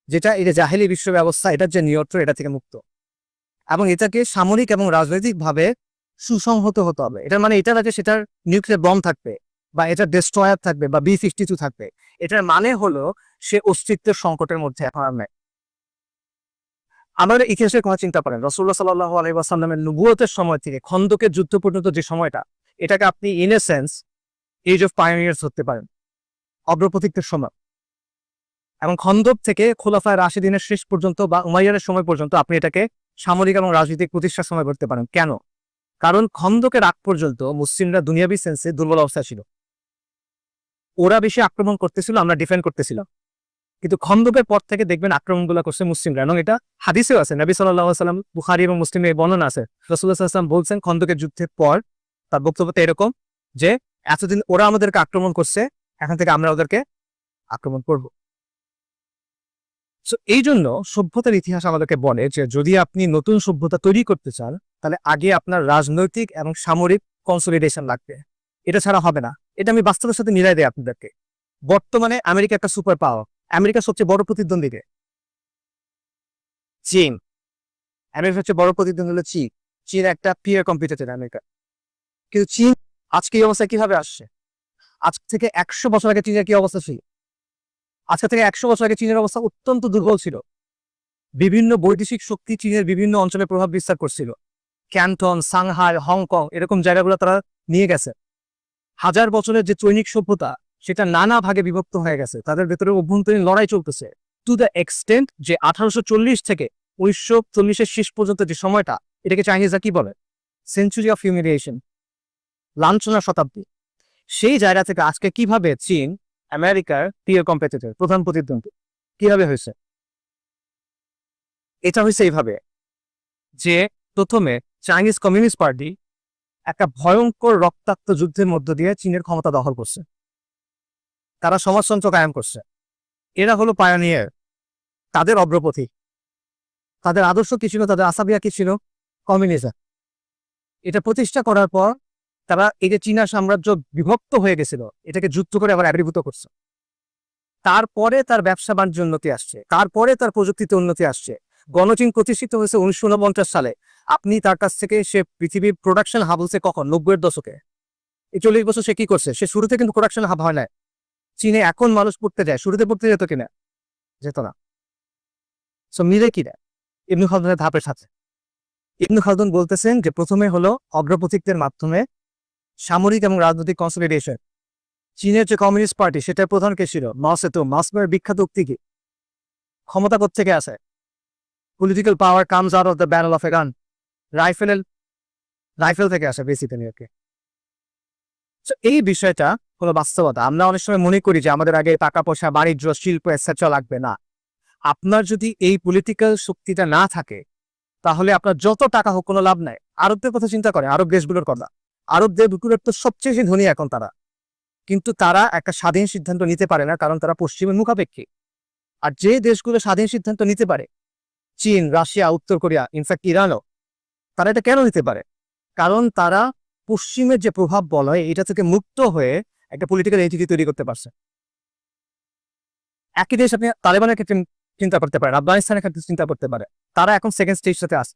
যেটা এই যে জাহেলি বিশ্ব ব্যবস্থা, এটার যে নিয়ন্ত্রণ, এটা থেকে মুক্ত। এবং এটাকে সামরিক এবং রাজনৈতিক ভাবে সুসংহত হতে হবে। এটার মানে এটা না যে সেটার নিউক্লিয়ার বম থাকবে বা এটার ডেস্ট্রয়ার থাকবে বা B-52 থাকবে। এটার মানে হলো সে অস্তিত্বের সংকটের মধ্যে এখন আর নেই। আমাদের ইতিহাসের কথা চিন্তা করেন, রাসূলুল্লাহ সাল্লাল্লাহু আলাইহি ওয়াসাল্লামের নবুয়তের সময় থেকে খন্দকের যুদ্ধ পর্যন্ত যে সময়টা, এটাকে আপনি in a sense age of pioneers ধরতে পারেন, অগ্রপথিকদের সময়। এবং খন্দক থেকে খোলাফায়ে রাশিদিনের শেষ পর্যন্ত বা উমাইয়ারের সময় পর্যন্ত আপনি এটাকে সামরিক এবং রাজনৈতিক প্রতিষ্ঠার সময় করতে পারেন। কেন? কারণ খন্দকের আগ পর্যন্ত মুসলিমরা দুনিয়াবি সেন্সে দুর্বল অবস্থা ছিল। ওরা বেশি আক্রমণ করতেছিল, আমরা ডিফেন্ড করতেছিলাম। কিন্তু খন্দকের পর থেকে দেখবেন আক্রমণগুলো করছে মুসলিমরা, এবং এটা হাদিসেও আছে। নবী সাল্লাল্লাহু আলাইহি ওয়াসাল্লাম, বুখারী এবং মুসলিমে বর্ণনা আছে। রাসূলুল্লাহ সাল্লাল্লাহু আলাইহি ওয়াসাল্লাম বলছেন খন্দকের যুদ্ধের পর তার বক্তব্যটা এরকম যে এতদিন ওরা আমাদেরকে আক্রমণ করছে, এখন থেকে আমরা ওদেরকে আক্রমণ করব। এই জন্য সভ্যতার ইতিহাস আমাদেরকে বলে যে যদি আপনি নতুন সভ্যতা তৈরি করতে চান, তাহলে আগে আপনার রাজনৈতিক এবং সামরিক কনসলিডেশন লাগবে, এটা ছাড়া হবে না। এটা আমি বাস্তবের সাথে মিলাই দেই আপনাদেরকে। বর্তমানে আমেরিকা একটা সুপার পাওয়ার, আমেরিকার সবচেয়ে বড় প্রতিদ্বন্দ্বীকে চীন। আমেরিকার সবচেয়ে বড় প্রতিদ্বন্দ্বী হলো চীন। চীন একটা পিয়ার কম্পিটিটর আমেরিকা। কিন্তু চীন আজকে এই অবস্থায় কিভাবে আসছে? আজ থেকে 100 বছর আগে চীনের কি অবস্থা ছিল? আজকে থেকে 100 বছর আগে চীনের অবস্থা অত্যন্ত দুর্বল ছিল। বিভিন্ন বৈদেশিক শক্তি চীনের বিভিন্ন অঞ্চলে প্রভাব বিস্তার করছিল। ক্যান্টন, সাংহাই, হংকং এরকম জায়গাগুলো তারা নিয়ে গেছে। হাজার বছরের যে চৈনিক সভ্যতা সেটা নানা ভাগে বিভক্ত হয়ে গেছে, তাদের ভেতরে অভ্যন্তরীণ লড়াই চলতেছে টু দ্য এক্সটেন্ট যে 1840 থেকে 1940-এর শেষ পর্যন্ত যে সময়টা, এটাকে চাইনিজরা কি বলে? সেঞ্চুরি অফ হিউমিলিয়েশন, লাঞ্ছনার শতাব্দী। সেই জায়গা থেকে আজকে কিভাবে চীন আমেরিকার পিয়ার কম্পিটিটর, প্রধান প্রতিদ্বন্দ্বী কিভাবে হয়েছে? এটা হয়েছে এইভাবে যে প্রথমে চাইনিজ কমিউনিস্ট পার্টি একটা ভয়ঙ্কর রক্তাক্ত যুদ্ধের মধ্য দিয়ে চীনের ক্ষমতা দখল করছে। তারা সমাজতন্ত্র কায়েম করছে। এরা হলো পায়োনিয়ার, তাদের অগ্রপথিক। তাদের আদর্শ কি ছিল? তাদের আসাবিয়া কি ছিল? কমিউনিজম। এটা প্রতিষ্ঠা করার পর তারা এই যে চীনা সাম্রাজ্য বিভক্ত হয়ে গেছিল, এটাকে যুদ্ধ করে আবার আবির্ভূত করছে। তারপরে তার ব্যবসা বাণিজ্য উন্নতি আসছে, তারপরে তার প্রযুক্তিতে উন্নতি আসছে। গণচীন প্রতিষ্ঠিত হয়েছে 1949 সালে। আপনি তার কাছ থেকে, সে পৃথিবীর প্রোডাকশন হাব হচ্ছে কখন? 90-এর দশকে। এই 40 বছর সে কি করছে? সে শুরুতে কিন্তু প্রোডাকশন হাব হয় না। চীনে এখন মানুষ পড়তে যায়, শুরুতে পড়তে যেত কিনা? যেত না। সো মিলে কিনা ইবনে খালদুনের ধাপের সাথে? ইবনে খালদুন বলতেছেন যে প্রথমে হলো অগ্রপথিকদের মাধ্যমে সামরিক এবং রাজনৈতিক কনসলিডেশন। চীনের যে কমিউনিস্ট পার্টি সেটার প্রধান কে ছিল? মাও সেতুং। মাওসেতুংয়ের বিখ্যাত উক্তি কি? ক্ষমতা কোত্থেকে আসে? Political power comes out of the barrel of a gun. Rifle থেকে আসে বেসিক্যালি আর কি। এই বিষয়টা হলো বাস্তবতা। আমরা অনেক সময় মনে করি যে আমাদের আগে টাকা পয়সা, বাণিজ্য, শিল্প এসেট্রা লাগবে না। আপনার যদি এই পলিটিক্যাল শক্তিটা না থাকে তাহলে আপনার যত টাকা হোক কোনো লাভ নাই। আরবদের কথা চিন্তা করে, আরব দেশগুলোর কথা। আরব দেশগুলোর তো সবচেয়ে বেশি ধনী এখন তারা, কিন্তু তারা একটা স্বাধীন সিদ্ধান্ত নিতে পারে না, কারণ তারা পশ্চিমের মুখাপেক্ষী। আর যে দেশগুলো স্বাধীন সিদ্ধান্ত নিতে পারে, চীন, রাশিয়া, উত্তর কোরিয়া, ইনফ্যাক্ট ইরানও, তারা এটা কেন নিতে পারে? কারণ তারা পশ্চিমের যে প্রভাব বলয় এটা থেকে মুক্ত হয়ে একটা পলিটিক্যাল এন্টিটি তৈরি করতে পারছে। একই দেশ আপনি তালেবানের ক্ষেত্রে চিন্তা করতে পারেন, আফগানিস্তানের ক্ষেত্রে চিন্তা করতে পারে। তারা এখন সেকেন্ড স্টেজটাতে আছে,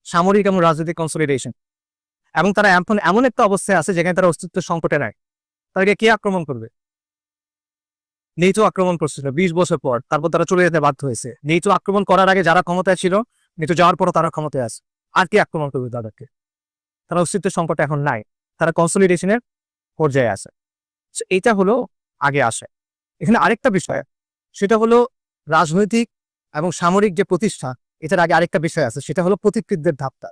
সামরিক এবং রাজনৈতিক কনসলিডেশন। এবং তারা এখন এমন একটা অবস্থায় আছে যেখানে তারা অস্তিত্ব সংকটে নেয়। তাদেরকে কে আক্রমণ করবে? নেটো আক্রমণ করছিল 20 বছর পর, তারপর তারা চলে যেতে বাধ্য হয়েছে। নেটো আক্রমণ করার আগে যারা ক্ষমতায় ছিল, নেটো যাওয়ার পরও তারা ক্ষমতায় আছে। আর কি আক্রমণ করবে তাদেরকে? তারা অস্তিত্বের সংকটে এখন নাই, তারা কনসলিডেশনের পর্যায়ে আছে। এটা হলো আগে আসে। এখানে আরেকটা বিষয়, সেটা হলো রাজনৈতিক এবং সামরিক যে প্রতিষ্ঠা, এটার আগে আরেকটা বিষয় আছে, সেটা হলো প্রতিকৃতদের ধাপটা।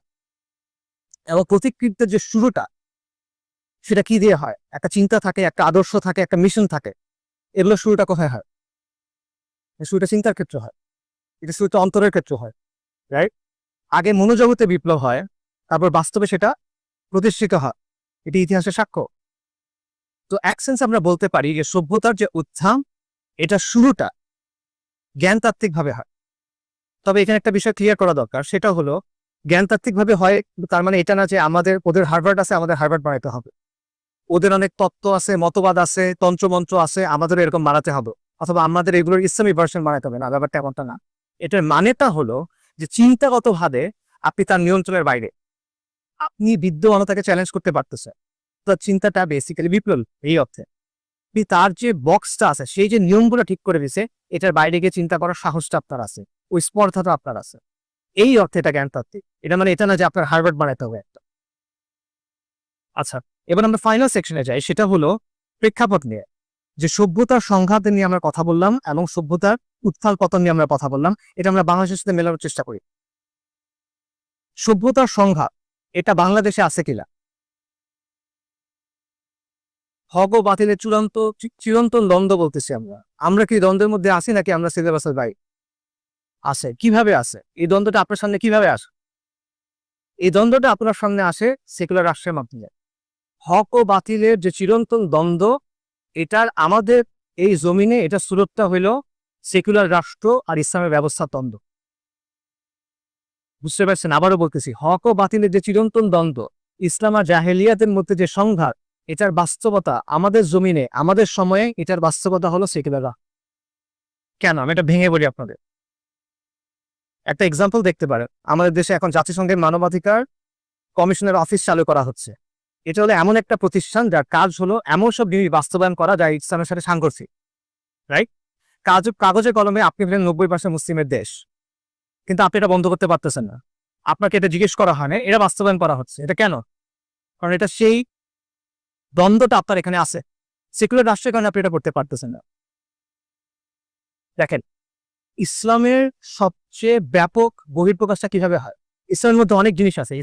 এবং প্রতিকৃতের যে শুরুটা, সেটা কি দিয়ে হয়? একটা চিন্তা থাকে, একটা আদর্শ থাকে, একটা মিশন থাকে। এগুলো শুরুটা কোথায় হয়? শুরুটা চিন্তার ক্ষেত্রে হয়, এটা শুরুটা অন্তরের ক্ষেত্রে হয়, রাইট? আগে মনোজগতে বিপ্লব হয়, তারপর বাস্তবে সেটা প্রতিষ্ঠিত হয়। এটি ইতিহাসের সাক্ষ্য। তো এক সেন্স আমরা বলতে পারি যে সভ্যতার যে উত্থান, এটা শুরুটা জ্ঞানতাত্ত্বিক ভাবে হয়। তবে এখানে একটা বিষয় ক্লিয়ার করা দরকার, সেটা হলো জ্ঞানতাত্ত্বিক ভাবে হয়, তার মানে এটা না যে ওদের হার্ভার্ড আছে, আমাদের হার্ভার্ড বানাইতে হবে। ওদের অনেক তত্ত্ব আছে, মতবাদ আছে, তন্ত্রমন্ত্র আছে, আমাদের এরকম বানাতে হবে, অথবা আমাদের এগুলোর ইসলামী ভার্সন বানাতে হবে না। ব্যাপারটা এমনটা না। এটার মানেটা হলো যে চিন্তাগত ভাবে আপনি তার নিয়ন্ত্রণের বাইরে, আপনি বিদ্যমানতাকে চ্যালেঞ্জ করতে পারতেছেন। তার চিন্তাটা বেসিক্যালি বিপ্লব এই অর্থে। তার যে বক্সটা আছে, সেই যে নিয়মগুলো ঠিক করে দিয়েছে, এটার বাইরে গিয়ে চিন্তা করার সাহসটা আপনার আছে, ওই স্পর্ধাটা আপনার আছে। এই অর্থে এটা জ্ঞানতাত্ত্বিক। এটা মানে এটা না যে আপনার হার্ভার্ড বানাইতে হবে একটা। আচ্ছা, এবার আমরা ফাইনাল সেকশনে যাই, সেটা হলো প্রেক্ষাপট নিয়ে। যে সভ্যতার সংঘাত নিয়ে আমরা কথা বললাম এবং সভ্যতার উত্থান পতন নিয়ে আমরা কথা বললাম, এটা আমরা বাংলাদেশের সাথে মেলানোর চেষ্টা করি। সভ্যতার সংঘাত এটা বাংলাদেশে আছে কিনা? হক ও বাতিলের চিরন্তন দ্বন্দ্ব বলতেছি আমরা। আমরা কি দ্বন্দ্বের মধ্যে আছি নাকি আমরা সিলেবাসের বাইরে? আছে। কিভাবে আছে এই দ্বন্দ্বটা? আপনার সামনে কিভাবে আসে এই দ্বন্দ্বটা? আপনার সামনে আসে সেকুলার রাষ্ট্রের মাধ্যমে। হক ও বাতিলের যে চিরন্তন দ্বন্দ্ব, এটার আমাদের এই জমিনে এটা সুরতটা হইল সেকুলার রাষ্ট্র আর ইসলামের ব্যবস্থার দ্বন্দ্ব। বুঝতে পারছেন? আবারও বলতেছি, হক ও বাতিলের যে চিরন্তন দ্বন্দ্ব, ইসলাম আর জাহেলিয়াতের মধ্যে যে সংঘাত, এটার বাস্তবতা আমাদের জমিনে আমাদের সময়ে এটার বাস্তবতা হলো সেকুলাররা। কেন আমি এটা ভেঙে বলি আপনাদের। একটা এক্সাম্পল দেখতে পারেন, আমাদের দেশে এখন জাতিসংঘের মানবাধিকার কমিশনের অফিস চালু করা হচ্ছে। এটা হলো এমন একটা প্রতিষ্ঠান যার কাজ হলো এমন সব জিনিস বাস্তবায়ন করা যা ইসলামের সাথে সাংঘর্ষিক, রাইট? কাগজে কলমে আপনি হলেন 90% মুসলিমের দেশ, কিন্তু আপনি এটা বন্ধ করতে পারতেছেন না। আপনাকে এটা জিজ্ঞেস করা হয় না, এটা বাস্তবায়ন করা হচ্ছে। এটা কেন? কারণ এটা সেই দ্বন্দ্বটা আপনার এখানে আছে। সেকুলার রাষ্ট্রের কারণে আপনি এটা করতে পারতেছেন না। দেখেন, ইসলামের সবচেয়ে ব্যাপক বহিঃপ্রকাশটা কিভাবে হয়? ইসলামের মধ্যে অনেক জিনিস আছে।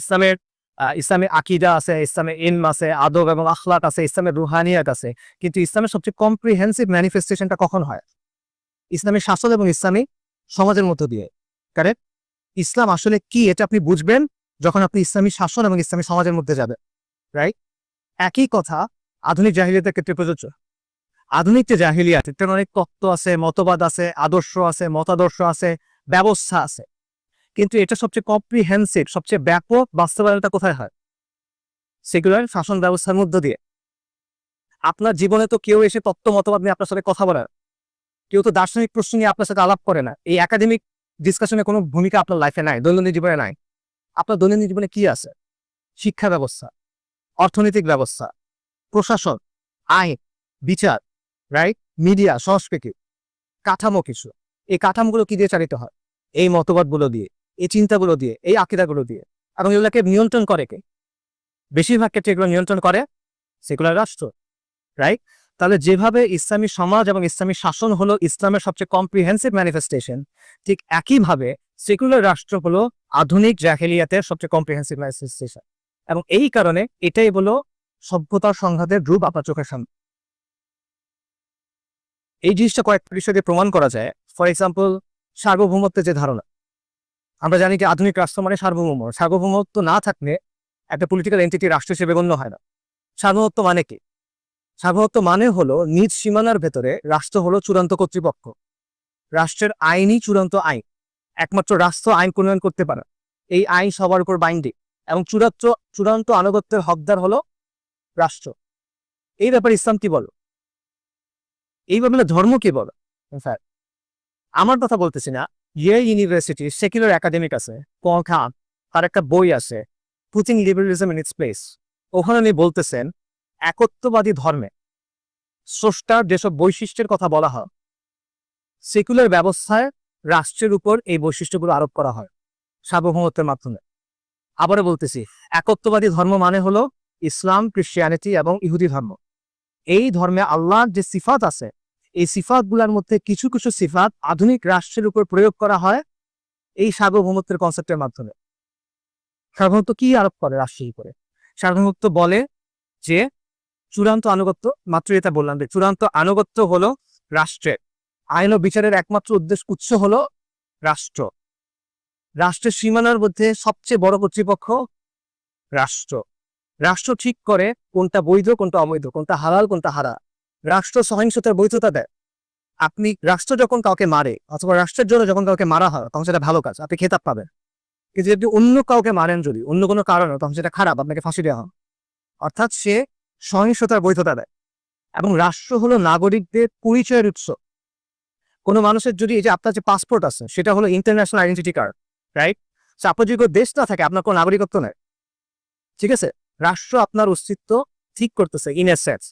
ইসলামের আকিদা আছে, ইসলামের ইলম আছে, আদব এবং আখলাক আছে, ইসলামের রুহানিয়াত আছে। কিন্তু ইসলামের সবচেয়ে কম্প্রিহেন্সিভ ম্যানিফেস্টেশনটা কখন হয়? ইসলামী শাসন এবং ইসলামী সমাজের মধ্য দিয়ে। কারেক্ট? ইসলাম আসলে কি এটা আপনি বুঝবেন যখন আপনি ইসলামী শাসন এবং ইসলামী সমাজের মধ্যে যাবেন, রাইট? একই কথা আধুনিক জাহিলিয়াতের ক্ষেত্রে প্রযোজ্য। আধুনিক যে জাহিলিয়াত, এটার অনেক তত্ত্ব আছে, মতবাদ আছে, আদর্শ আছে, মতাদর্শ আছে, ব্যবস্থা আছে, কিন্তু এটা সবচেয়ে কম্প্রিহেন্সিভ, সবচেয়ে ব্যাপক বাস্তবায়নটা কোথায় হয়? সেকুলার শাসন ব্যবস্থার মধ্য দিয়ে। আপনার জীবনে তো কেউ এসে তত্ত্ব মতবাদ নিয়ে আপনার সাথে কথা বলে না, কেউ তো দার্শনিক প্রশ্ন নিয়ে আপনার সাথে আলাপ করে না। এই একাডেমিক ডিসকাশনে কোনো ভূমিকা আপনার লাইফে নাই, দৈনন্দিন জীবনে নাই। আপনার দৈনন্দিন জীবনে কি আছে? শিক্ষা ব্যবস্থা, অর্থনৈতিক ব্যবস্থা, প্রশাসন, আইন, বিচার, রাইট, মিডিয়া, সংস্কৃতি, কাঠামো কিছু। এই কাঠামোগুলো কি দিয়ে চালিত হয়? এই মতবাদগুলো দিয়ে, এই চিন্তাগুলো দিয়ে, এই আকিদাগুলো দিয়ে। এবং এগুলোকে নিয়ন্ত্রণ করে কে? বেশিরভাগ ক্ষেত্রে এগুলো নিয়ন্ত্রণ করে সেকুলার রাষ্ট্র, রাইট? তাহলে যেভাবে ইসলামী সমাজ এবং ইসলামী শাসন হলো ইসলামের সবচেয়ে কম্প্রিহেন্সিভ ম্যানিফেস্টেশন, ঠিক একইভাবে সেকুলার রাষ্ট্র হলো আধুনিক জাহেলিয়াতের সবচেয়ে কম্প্রিহেন্সিভ ম্যানিফেস্টেশন। এবং এই কারণে এটাই হলো সভ্যতার সংঘাতের রূপ আপনার চোখের সামনে। এই জিনিসটা কয়েকটা বিষয় দিয়ে প্রমাণ করা যায়। ফর এক্সাম্পল, সার্বভৌমত্বের যে ধারণা, আমরা জানি যে আধুনিক রাষ্ট্র মানে সার্বভৌম। সার্বভৌমত্ব না থাকলে একটা পলিটিক্যাল এন্টিটি রাষ্ট্র হিসেবে গণ্য হয় না। সার্বভৌমত্ব মানে কি? সার্বভৌমত্ব মানে হলো নিজ সীমানার ভেতরে রাষ্ট্র হলো চূড়ান্ত কর্তৃপক্ষ, রাষ্ট্রের আইনই চূড়ান্ত আইন, একমাত্র রাষ্ট্র আইন প্রণয়ন করতে পারে, এই আইন সবার উপর বাইন্ডিং, এবং চূড়ান্ত আনুগত্যের হকদার হলো রাষ্ট্র। এই ব্যাপারে ইসলাম কি বলো? এই ব্যাপারে ধর্ম কি বলো? স্যার, আমার কথা বলতেছি না, ইয়েল ইউনিভার্সিটি সেকুলার একাডেমিক আছে, পল খান, তার একটা বই আছে putting liberalism in it's place. ওখানে উনি বলতেছেন একত্ববাদী ধর্মে স্রষ্টার যেসব বৈশিষ্ট্যের কথা বলা হয়, সেকুলার ব্যবস্থায় রাষ্ট্রের উপর এই বৈশিষ্ট্যগুলো আরোপ করা হয় সার্বভৌমত্বের মাধ্যমে। আবারও বলতেছি, একত্ববাদী ধর্ম মানে হলো ইসলাম, ক্রিশ্চিয়ানিটি এবং ইহুদি ধর্ম। এই ধর্মে আল্লাহর যে সিফাত আছে, এই সিফাতগুলোর মধ্যে কিছু কিছু সিফাত আধুনিক রাষ্ট্রের উপর প্রয়োগ করা হয় এই সার্বভৌমত্বের কনসেপ্টের মাধ্যমে। সার্বভৌমত্ব কি আরোপ করে রাষ্ট্রের উপরে? সার্বভৌমত্ব বলে যে চূড়ান্ত আনুগত্য, মাত্র এটা বললাম যে চূড়ান্ত আনুগত্য হলো রাষ্ট্রের, আইন ও বিচারের একমাত্র উৎস হলো রাষ্ট্র। রাষ্ট্রের সীমানার মধ্যে সবচেয়ে বড় কর্তৃপক্ষ রাষ্ট্র। রাষ্ট্র ঠিক করে কোনটা বৈধ, কোনটা অবৈধ, কোনটা হালাল, কোনটা হারাম। রাষ্ট্র সহিংসতার বৈধতা দেয়। আপনি রাষ্ট্র যখন কাউকে মারে, অথবা রাষ্ট্রের জন্য যখন কাউকে মারা হয়, তখন সেটা ভালো কাজ, আপনি খেতাব পাবেন। কিন্তু যদি অন্য কাউকে মারেন, যদি অন্য কোনো কারণে, তখন সেটা খারাপ, আপনাকে ফাঁসি দেওয়া হয়। অর্থাৎ সে সহিংসতার বৈধতা দেয়। এবং রাষ্ট্র হলো নাগরিকদের পরিচয়ের উৎস। কোনো মানুষের যদি এই যে আপনার যে পাসপোর্ট আছে, সেটা হলো ইন্টারন্যাশনাল আইডেন্টিটি কার্ড, রাইট? আপনার যদি দেশ না থাকে, আপনার কোনো নাগরিকত্ব নেই, ঠিক আছে? রাষ্ট্র আপনার অস্তিত্ব ঠিক করতেছে ইন এ সেন্স।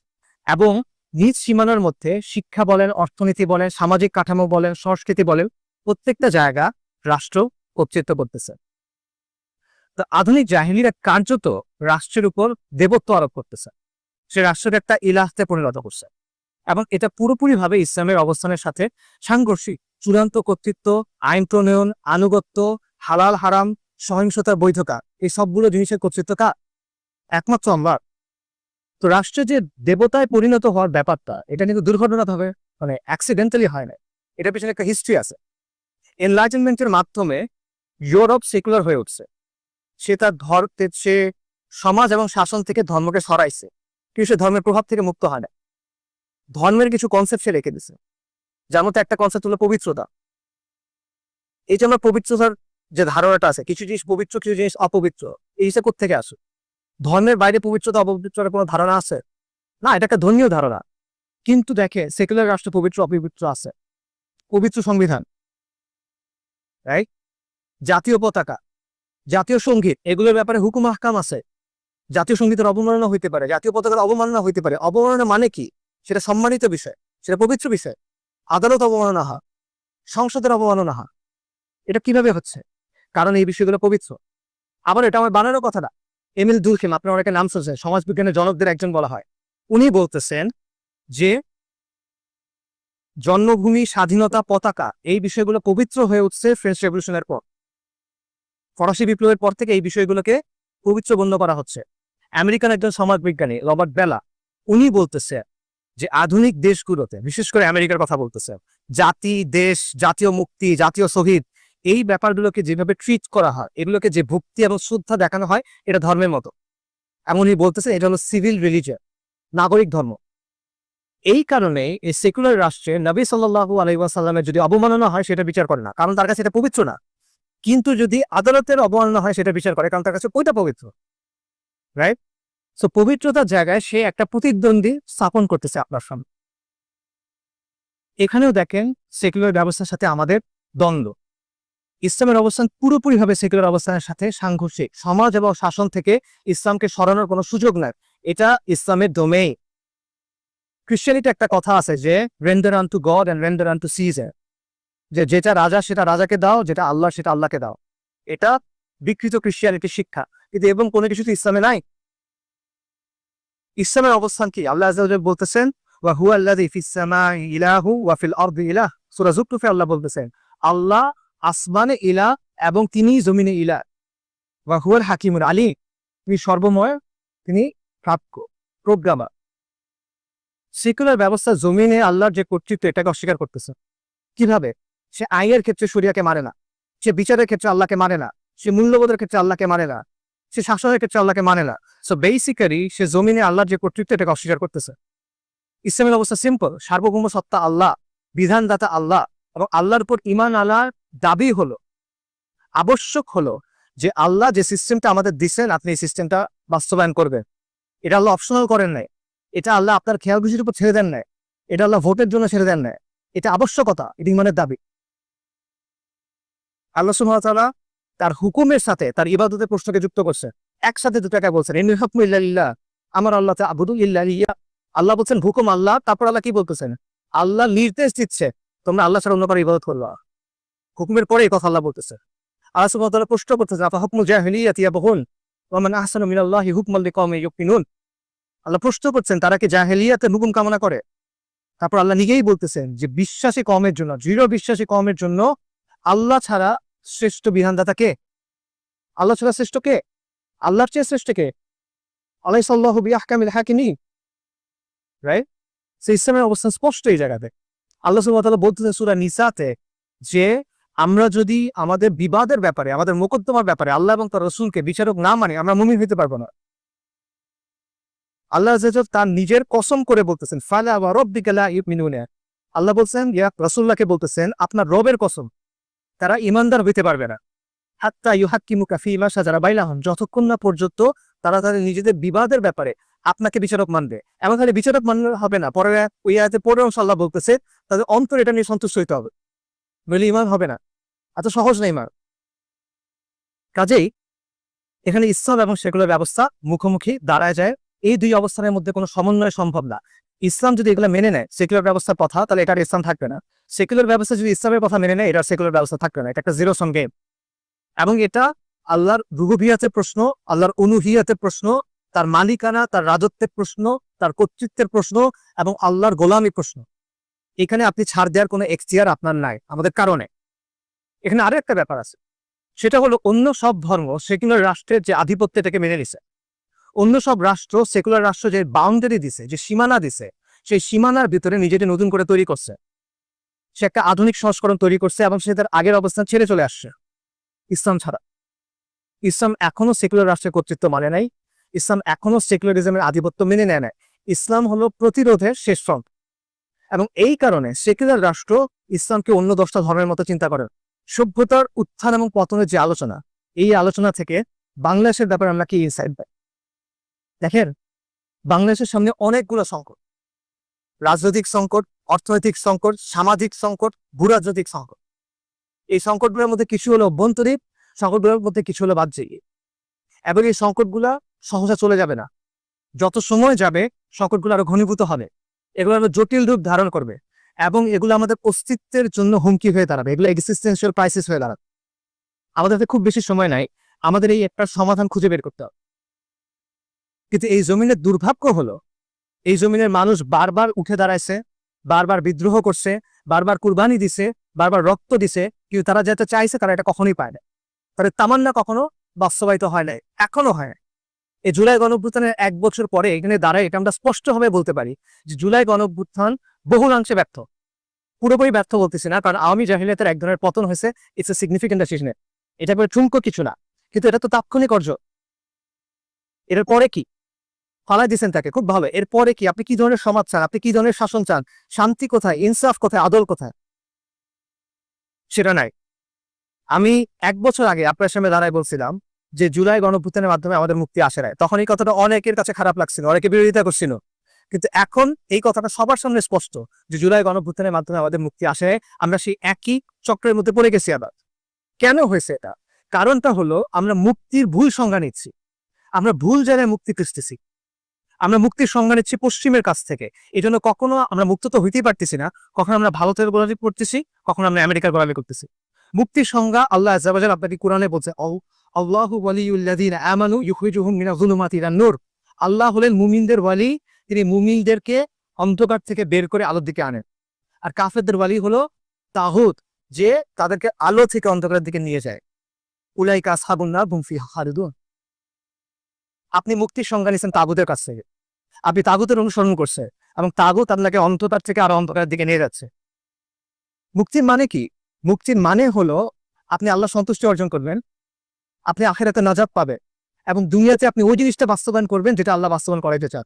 এবং নিজ সীমানার মধ্যে শিক্ষা বলেন, অর্থনীতি বলেন, সামাজিক কাঠামো বলেন, সংস্কৃতি বলেন, প্রত্যেকটা জায়গা রাষ্ট্র কর্তৃত্ব করতেছে। তো আধুনিক জাহিলিরা কার্যত রাষ্ট্রের উপর দেবত্ব আরোপ করতেছে, সে রাষ্ট্রের একটা ইলাহতে পরিণত করছে। এবং এটা পুরোপুরিভাবে ইসলামের অবস্থানের সাথে সাংঘর্ষিক। চূড়ান্ত কর্তৃত্ব, আইন প্রণয়ন, আনুগত্য, হালাল হারাম, সহিংসতার বৈধতা, এই সবগুলো জিনিসের কর্তৃত্ব কার? একমাত্র আল্লাহর। তো রাষ্ট্রে যে দেবতায় পরিণত হওয়ার ব্যাপারটা, এটা কিন্তু দুর্ঘটনাভাবে, মানে অ্যাক্সিডেন্টালি হয় না, এটা পিছনে একটা হিস্ট্রি আছে। এনলাইটেনমেন্টের মাধ্যমে ইউরোপ সেকুলার হয়ে উঠছে। সে সমাজ এবং শাসন থেকে ধর্মকে সরাইছে, কিন্তু সে ধর্মের প্রভাব থেকে মুক্ত হয় না। ধর্মের কিছু কনসেপ্ট সে রেখে দিছে, যার মধ্যে একটা কনসেপ্ট হলো পবিত্রতা। এই যে আমরা পবিত্রতার যে ধারণাটা আছে, কিছু জিনিস পবিত্র, কিছু জিনিস অপবিত্র, এই হিসেবে কোথা থেকে আসে? ধর্মের বাইরে পবিত্রতা অপবিত্রতার কোনো ধারণা আছে? না, এটা একটা ধর্মীয় ধারণা। কিন্তু দেখে সেকুলার রাষ্ট্র পবিত্র অপবিত্র আছে। পবিত্র সংবিধান, রাইট, জাতীয় পতাকা, জাতীয় সঙ্গীত, এগুলোর ব্যাপারে হুকুম আহকাম আছে। জাতীয় সঙ্গীতের অবমাননা হইতে পারে, জাতীয় পতাকার অবমাননা হইতে পারে। অবমাননা মানে কি? সেটা সম্মানিত বিষয়, সেটা পবিত্র বিষয়। আদালত অবমাননা হয়, সংসদের অবমাননা হয়। এটা কিভাবে হচ্ছে? কারণ এই বিষয়গুলো পবিত্র। আবার এটা আমার বানানোর কথা না। এমিল দুলখিম, আপনার অনেকে নাম শুনছেন, সমাজবিজ্ঞানের জনকদের একজন বলা হয়। উনি বলতেছেন যে জন্মভূমি, স্বাধীনতা, পতাকা, এই বিষয়গুলো পবিত্র হয়ে উঠছে ফ্রেঞ্চ রেভলিউশনের পর। ফরাসি বিপ্লবের পর থেকে এই বিষয়গুলোকে পবিত্র গণ্য করা হচ্ছে। আমেরিকান একজন সমাজবিজ্ঞানী রবার্ট বেলা, উনি বলতেছে যে আধুনিক দেশগুলোতে, বিশেষ করে আমেরিকার কথা বলতেছে, জাতি, দেশ, জাতীয় মুক্তি, জাতীয় শহীদ, এই ব্যাপারগুলোকে যেভাবে ট্রিট করা হয়, এগুলোকে যে ভক্তি এবং শ্রদ্ধা দেখানো হয়, এটা ধর্মের মতো। এমনই বলতেছে এটা হলো সিভিল রিলিজিয়ন, নাগরিক ধর্ম। এই কারণে এই সেকুলার রাষ্ট্রে নবী সাল্লাল্লাহু আলাইহি ওয়াসাল্লামের যদি অবমাননা হয় সেটা বিচার করে না, কারণ তার কাছে এটা পবিত্র না। কিন্তু যদি আদালতের অবমাননা হয় সেটা বিচার করে, কারণ তার কাছে ওইটা পবিত্র, রাইট? সো পবিত্রতার জায়গায় সে একটা প্রতিদ্বন্দ্বী স্থাপন করতেছে আপনার সামনে। এখানেও দেখেন সেকুলার ব্যবস্থার সাথে আমাদের দ্বন্দ্ব। ইসলামের অবস্থান পুরোপুরিভাবে সেকুলার অবস্থানের সাথে সাংঘর্ষিক। সমাজ এবং শাসন থেকে ইসলামকে সরানোর কোনো সুযোগ নাই, এটা ইসলামের ডোমেইন। ক্রিশ্চিয়ানিটি একটা কথা আছে যে render unto God and render unto Caesar, যে যেটা রাজা সেটা রাজাকে দাও, যেটা আল্লাহ সেটা আল্লাহকে দাও। এটা বিকৃত ক্রিশ্চিয়ানিটির শিক্ষা, কিন্তু এবং কোনো কিছু তো ইসলামে নাই। ইসলামের অবস্থান কি? আল্লাহ আযজা ওয়া জাল্লা বলতেছেন ওয়া হুয়া আল্লাযী ফিস সামাই ইলাহু ওয়া ফিল আরদি ইলাহ। সূরা যুখরুফে আল্লাহ বলতেছেন আল্লাহ আসমানে ইলাহ এবং তিনি জমিনে ইলাহ। ওয়া হুয়াল হাকিমুল আলীম, তিনি সর্বময়, তিনি প্রাজ্ঞ, প্রজ্ঞাময়। সেকুলার ব্যবস্থা জমিনে আল্লাহর যে কর্তৃত্ব এটাকে অস্বীকার করতেছে। কিভাবে? সে আইনের ক্ষেত্রে শরিয়াকে মানে না, সে বিচারের ক্ষেত্রে আল্লাহকে মানে না, সে মূল্যবোধের ক্ষেত্রে আল্লাহকে মানে না, সে শাসনের ক্ষেত্রে আল্লাহকে মানে না। সো বেসিক্যালি সে জমিনে আল্লাহর যে কর্তৃত্ব এটাকে অস্বীকার করতেছে। ইসলামের অবস্থা সিম্পল, সার্বভৌম সত্তা আল্লাহ, বিধানদাতা আল্লাহ, এবং আল্লাহর উপর ঈমান আনার দাবি হলো, আবশ্যক হলো যে আল্লাহ যে সিস্টেমটা আমাদের দিচ্ছেন আপনি এই সিস্টেমটা বাস্তবায়ন করবেন। এটা আল্লাহ অপশনাল করেন নাই, এটা আল্লাহ আপনার খেয়াল খুশির উপর ছেড়ে দেন নাই, এটা আল্লাহ ভোটের জন্য ছেড়ে দেন নাই, এটা আবশ্যকতা, এটা ঈমানের দাবি। আল্লাহ সুবহানাহু ওয়া তাআলা তার হুকুমের সাথে তার ইবাদতের প্রশ্নকে যুক্ত করছে, একসাথে দুটাকে বলছেন ইনিল হুকমু ইল্লা লিল্লাহ, আমার আল্লাহ তা'বুদু ইল্লা ইয়্যাহ। আল্লাহ বলছেন হুকুম আল্লাহ, তারপর আল্লাহ কি বলতেছেন? আল্লাহ নির্দেশ দিচ্ছে তোমরা আল্লাহ ছাড়া অন্য কারো ইবাদত করবে না। হুকুমের পরে এই কথা আল্লাহ বলতেছে। আল্লাহ সুবহানাহু ওয়া তাআলা প্রশ্ন করতেছেন আফা হুকমুল জাহিলিয়াতি ইয়াবগুন ওয়া মান আহসানু মিনাল্লাহি হুকমান লিকাওমিন ইউকিনুন। আল্লাহ প্রশ্ন করছেন তারা কি জাহেলিয়াতের হুকুম কামনা করে? তারপর আল্লাহ নিজেই বলতেছেন যে বিশ্বাসী কওমের জন্য, দৃঢ় বিশ্বাসী কওমের জন্য আল্লাহ ছাড়া শ্রেষ্ঠ বিধানদাতা কে? আল্লাহ ছাড়া শ্রেষ্ঠ কে? আল্লাহর চেয়ে শ্রেষ্ঠ কে? আলাইসাল্লাহু বিআহকামিল হাকিমিন, রাইট? সো ইসলামের অবস্থান স্পষ্ট এই জায়গাতে। আল্লাহ সুবহানাহু ওয়া তাআলা বলতেছেন সূরা নিসাতে যে আমরা যদি আমাদের বিবাদের ব্যাপারে, আমাদের মোকদ্দমার ব্যাপারে আল্লাহ এবং তার রাসূলকে বিচারক না মানি, আমরা মুমিন হতে পারবো না। আল্লাহ আযজা ওয়াজাল তার নিজের কসম করে বলতেছেন ফালা ওয়া রাব্বিকা লা ইউমিনুনা। আল্লাহ বলছেন ইয়া রাসূলুল্লাহকে বলতেছেন আপনার রবের কসম, তারা ঈমানদার হইতে পারবে না হাত্তা ইউহাক্কিমুকা ফীমা শাজারা বাইনাহুম, যতক্ষণ না পর্যন্ত তারা তাদের নিজেদের বিবাদের ব্যাপারে আপনাকে বিচারক মানবে। এমন খালি বিচারক মানলে হবে না, পরে ওই আয়াতে পরে আল্লাহ বলতেছে তাদের অন্তর এটা নিয়ে সন্তুষ্ট হইতে হবে, নইলে ঈমান হবে না। এত সহজ না ঈমান। কাজেই এখানে ইসলাম এবং সেকুলার ব্যবস্থা মুখোমুখি দাঁড়ায় যায়। এই দুই অবস্থানের মধ্যে কোনো সমন্বয় সম্ভব না। ইসলাম যদি এগুলো মেনে নেয় সেকুলার ব্যবস্থার কথা, তাহলে এটার ইসলাম থাকবে না। সেকুলার ব্যবস্থা যদি ইসলামের কথা মেনে নেয়, এটার সেকুলার ব্যবস্থা থাকবে না। এটা একটা জিরো সাম গেম। এবং এটা আল্লাহর রুবুবিয়াতের প্রশ্ন, আল্লাহর উলুহিয়াতের প্রশ্ন, তার মালিকানা, তার রাজত্বের প্রশ্ন, তার কর্তৃত্বের প্রশ্ন এবং আল্লাহর গোলামী প্রশ্ন। এখানে আপনি ছাড় দেওয়ার কোনো এখতিয়ার আপনার নাই আমাদের কারণে। এখানে আরো একটা ব্যাপার আছে, সেটা হলো অন্য সব ধর্ম সেকুলার রাষ্ট্রের যে আধিপত্য এটাকে মেনে নিছে। অন্য সব রাষ্ট্র সেকুলার রাষ্ট্র যে বাউন্ডারি দিছে, যে সীমানা দিছে, সেই সীমানার ভিতরে নিজেকে নতুন করে তৈরি করছে। সে একটা আধুনিক সংস্করণ তৈরি করছে এবং সে তার আগের অবস্থান ছেড়ে চলে আসছে। ইসলাম ছাড়া ইসলাম এখনো সেকুলার রাষ্ট্রের কর্তৃত্ব মানে নাই। ইসলাম এখনো সেকুলারিজমের আধিপত্য মেনে নেয় নাই। ইসলাম হলো প্রতিরোধের শেষ ফ্রন্ট। এবং এই কারণে সেকুলার রাষ্ট্র ইসলামকে অন্য 10টা ধর্মের মতো চিন্তা করে। সভ্যতার উত্থান এবং পতনের যে আলোচনা, এই আলোচনা থেকে বাংলাদেশের ব্যাপারে আমরা কি ইনসাইট পাই? দেখেন, বাংলাদেশের সামনে অনেকগুলো সংকট, রাজনৈতিক সংকট, অর্থনৈতিক সংকট, সামাজিক সংকট, ভূরাজনৈতিক সংকট। এই সংকটগুলোর মধ্যে কিছু হলো অভ্যন্তরীণ, সংকটগুলোর মধ্যে কিছু হলো বাহ্যিক। এবং এই সংকটগুলা সহজে চলে যাবে না। যত সময় যাবে সংকটগুলো আরো ঘনীভূত হবে, এগুলো আরো জটিল রূপ ধারণ করবে এবং এগুলো আমাদের অস্তিত্বের জন্য হুমকি হয়ে দাঁড়াবে, এগুলো এক্সিস্টেন্সিয়াল ক্রাইসিস হয়ে দাঁড়াবে। আমাদের হাতে খুব বেশি সময় নাই, আমাদের এই একটা সমাধান খুঁজে বের করতে হবে। কিন্তু এই জমিনের দুর্ভাগ্য হলো, এই জমিনের মানুষ বারবার উঠে দাঁড়াইছে, বারবার বিদ্রোহ করছে, বারবার কুরবানি দিছে, বারবার রক্ত দিছে, কিন্তু তারা যেটা চাইছে তারা এটা কখনোই পায় না। তাদের তামান্না কখনো বাস্তবায়িত হয় নাই, এখনো হয় না। এই জুলাই গণঅভ্যুত্থানের 1 বছর পরে এখানে দাঁড়ায় এটা আমরা স্পষ্টভাবে বলতে পারি যে জুলাই গণঅভ্যুত্থান বহুলাংশে ব্যর্থ। পুরোপুরি ব্যর্থ বলতেছি না, কারণ আওয়ামী জাহিলিয়াতের এক ধরনের পতন হয়েছে, ইটস এ সিগনিফিকেন্ট ডিসিশন। এটা করে ঠুনকো কিছু না, কিন্তু এটা তো তাৎক্ষণিক অর্জন। এর পরে কি ফালাই দিচ্ছেন তাকে, খুব ভালো। এরপরে কি? আপনি কি ধরনের সমাজ চান? আপনি কি ধরনের শাসন চান? শান্তি কোথায়? ইনসাফ কোথায়? আদল কোথায়? সেটা নাই। আমি 1 বছর আগে আপনার সামনে দাঁড়ায় বলছিলাম যে জুলাই গণঅভ্যুত্থানের মাধ্যমে আমাদের মুক্তি আসে নাই। তখন এই কথাটা অনেকের কাছে খারাপ লাগছিল, অনেকে বিরোধিতা করছিল, কিন্তু এখন এই কথাটা সবার সামনে স্পষ্ট যে জুলাই গণঅভ্যুত্থানের মাধ্যমে আমাদের মুক্তি আসে নাই। আমরা সেই একই চক্রের মধ্যে পড়ে গেছি আবার। কেন হয়েছে এটা? কারণটা হলো আমরা মুক্তির ভুল সংজ্ঞা নিচ্ছি, আমরা ভুল জায়গায় মুক্তি খুঁজতেছি, আমরা মুক্তির সংজ্ঞা নিচ্ছি পশ্চিমের কাছ থেকে। এই জন্য কখনো আমরা মুক্ত তো হইতেই পারতেছি না, কখনো আমরা ভারতের গোলামি করতেছি, কখনো আমরা আমেরিকার গোলামি করতেছি। মুক্তির সংজ্ঞা আল্লাহ আযজা ওয়া জাল্লা আপনাকে কোরআনে বলছে, আল্লাহু ওয়ালিয়ুল্লাযিনা আমানু ইউখরিজুহুম মিনাজ যুলুমাতি ইলান নূর। আল্লাহ হলেন মুমিনদের ওয়ালি, তিনি মুমিনদেরকে অন্ধকার থেকে বের করে আলোর দিকে আনেন। আর কাফেরদের ওয়ালি হলো তাগুত, যে তাদেরকে আলো থেকে অন্ধকারের দিকে নিয়ে যায়। উলাইকা আসহাবুন নার হুম ফিহা খালিদুন। আপনি মুক্তির সংজ্ঞা নিয়েছেন তাগুতের কাছ থেকে, আপনি তাগুতের অনুসরণ করছে এবং তাগুত আপনাকে অন্ধকার থেকে আরো অন্ধকারের দিকে নিয়ে যাচ্ছে। মুক্তির মানে কি? মুক্তির মানে হলো আপনি আল্লাহ সন্তুষ্টি অর্জন করবেন, আপনি আখিরাতে নাজাত পাবেন এবং দুনিয়াতে আপনি ওই জিনিসটা বাস্তবায়ন করবেন যেটা আল্লাহ বাস্তবায়ন করাইতে চান।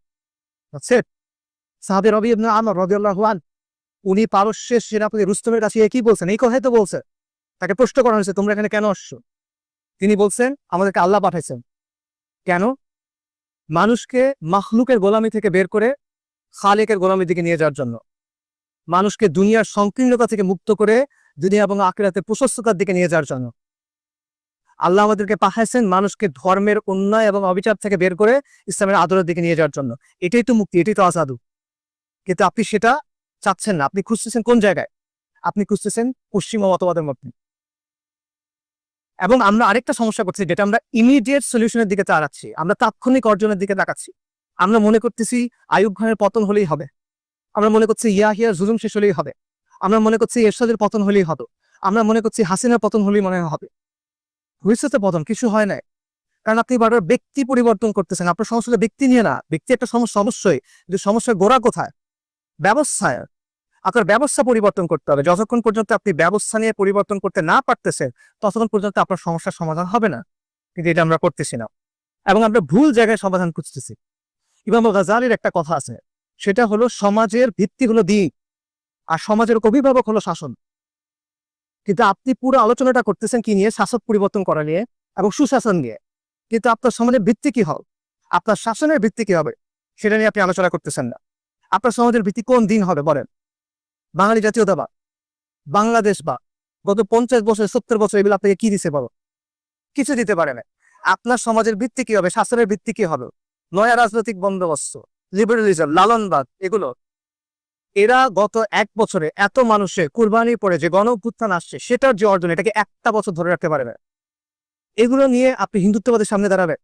সাহাবে রবি ইবনে আমর রাদিয়াল্লাহু আনহু, উনি পারস্যের সেনাপতি রুস্তমের কাছে কি বলছেন? এই কথাই তো বলছে। তাকে প্রশ্ন করা হয়েছে, তোমরা এখানে কেন আসছো? তিনি বলছেন, আমাদেরকে আল্লাহ পাঠাইছেন। কেন? মানুষকে মাখলুকের গোলামি থেকে বের করে খালেকের গোলামির দিকে নিয়ে যাওয়ার জন্য, মানুষকে দুনিয়ার সংকীর্ণতা থেকে মুক্ত করে দুনিয়া এবং আখিরাতের প্রশস্ততার দিকে নিয়ে যাওয়ার জন্য। আল্লাহ আমাদেরকে পাঠাইছেন মানুষকে ধর্মের অন্যায় এবং অবিচার থেকে বের করে ইসলামের আদরের দিকে নিয়ে যাওয়ার জন্য। এটাই তো মুক্তি, এটাই তো আজাদু। কিন্তু আপনি সেটা চাচ্ছেন না। আপনি খুঁজতেছেন কোন জায়গায়? আপনি খুঁজতেছেন পশ্চিমা মতবাদের মধ্যে। এবং আমরা আরেকটা সমস্যা করছি, যেটা আমরা ইমিডিয়েট সলিউশনের দিকে তাড়াচ্ছি, আমরা তাৎক্ষণিক অর্জনের দিকে তাকাচ্ছি। আমরা মনে করতেছি আইয়ুব খানের পতন হলেই হবে, আমরা মনে করছি ইয়াহিয়ার জুলুম শেষ হলেই হবে, আমরা মনে করছি এরশাদের পতন হলেই হবে, আমরা মনে করছি হাসিনার পতন হলেই মনে হবে। হয়েছে তো পতন? কিছু হয় নাই। কারণ আপনি বারবার ব্যক্তি পরিবর্তন করতেছেন। আপনার সমস্যা ব্যক্তি নিয়ে না, ব্যক্তি একটা সমস্যা অবশ্যই, কিন্তু সমস্যার গোড়া কোথায়? ব্যবস্থায়। আপনার ব্যবস্থা পরিবর্তন করতে হবে। যতক্ষণ পর্যন্ত আপনি ব্যবস্থা নিয়ে পরিবর্তন করতে না পারতেছেন, ততক্ষণ পর্যন্ত আপনার সমস্যার সমাধান হবে না। কিন্তু এটা আমরা করতেছি না এবং আমরা ভুল জায়গায় সমাধান খুঁজতেছি। ইমাম গাজ্জালির একটা কথা আছে, সেটা হলো সমাজের ভিত্তি হলো দিন আর সমাজের অভিভাবক হলো শাসন। কিন্তু আপনি পুরো আলোচনাটা করতেছেন কি নিয়ে? শাসক পরিবর্তন করা নিয়ে এবং সুশাসন নিয়ে। কিন্তু আপনার সমাজের ভিত্তি কি হবে? আপনার শাসনের ভিত্তি কি হবে? সেটা নিয়ে আপনি আলোচনা করতেছেন না। আপনার সমাজের ভিত্তি কোন দিন হবে বলেন? বাঙালি জাতীয়তাবাদ, বাংলাদেশ বা গত 50 বছর 70 বছর এগুলো আপনাকে কি দিতে পারো? কিছু দিতে পারে না। আপনার সমাজের ভিত্তি কি হবে? শাসনের ভিত্তি কি হবে? নয়া রাজনৈতিক বন্দোবস্ত, লিবারালিজম, লালনবাদ, এগুলো। এরা গত 1 বছরে এত মানুষের কুরবানি পরে যে গণ অভ্যুত্থান আসছে, সেটার যে অর্জন, এটাকে একটা বছর ধরে রাখতে পারে না। এগুলো নিয়ে আপনি হিন্দুত্ববাদের সামনে দাঁড়াবেন,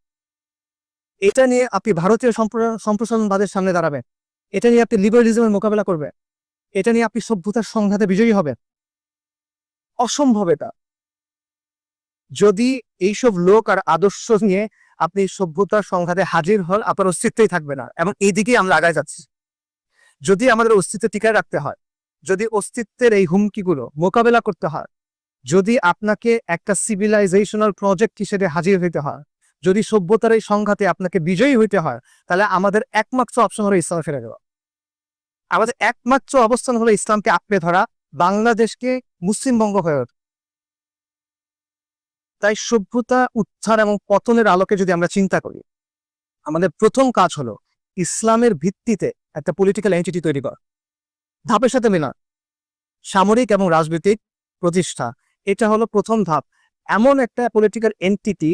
এটা নিয়ে আপনি ভারতীয় সম্প্রসারণবাদের সামনে দাঁড়াবেন, এটা নিয়ে আপনি লিবারালিজমের মোকাবেলা করবেন, এটা নিয়ে আপনি সভ্যতার সংঘাতে বিজয়ী হবেন? অসম্ভব এটা। যদি এইসব লোক আর আদর্শ নিয়ে আপনি সভ্যতার সংঘাতে হাজির হন, আপনার অস্তিত্বই থাকবে না এবং এইদিকেই আমরা আগায় যাচ্ছি। যদি আমাদের অস্তিত্ব টিকায় রাখতে হয়, যদি অস্তিত্বের এই হুমকিগুলো মোকাবেলা করতে হয়, যদি আপনাকে একটা সিভিলাইজেশনাল প্রজেক্ট হিসেবে হাজির হইতে হয়, যদি সভ্যতার এই সংঘাতে আপনাকে বিজয়ী হইতে হয়, তাহলে আমাদের একমাত্র অপশন হলো ইসলামে ফিরে যাওয়া। আমাদের একমাত্র অবস্থান হলো ইসলামকে আঁকড়ে ধরা, বাংলাদেশকে মুসলিমবঙ্গ হয়ে ওঠা। তাই সভ্যতা উত্থান এবং পতনের আলোকে যদি আমরা চিন্তা করি, আমাদের প্রথম কাজ হলো ইসলামের ভিত্তিতে একটা পলিটিক্যাল এন্টিটি তৈরি করা, ধাপের সাথে মেলা, সামরিক এবং রাজনৈতিক প্রতিষ্ঠা। এটা হলো প্রথম ধাপ। এমন একটা পলিটিক্যাল এন্টিটি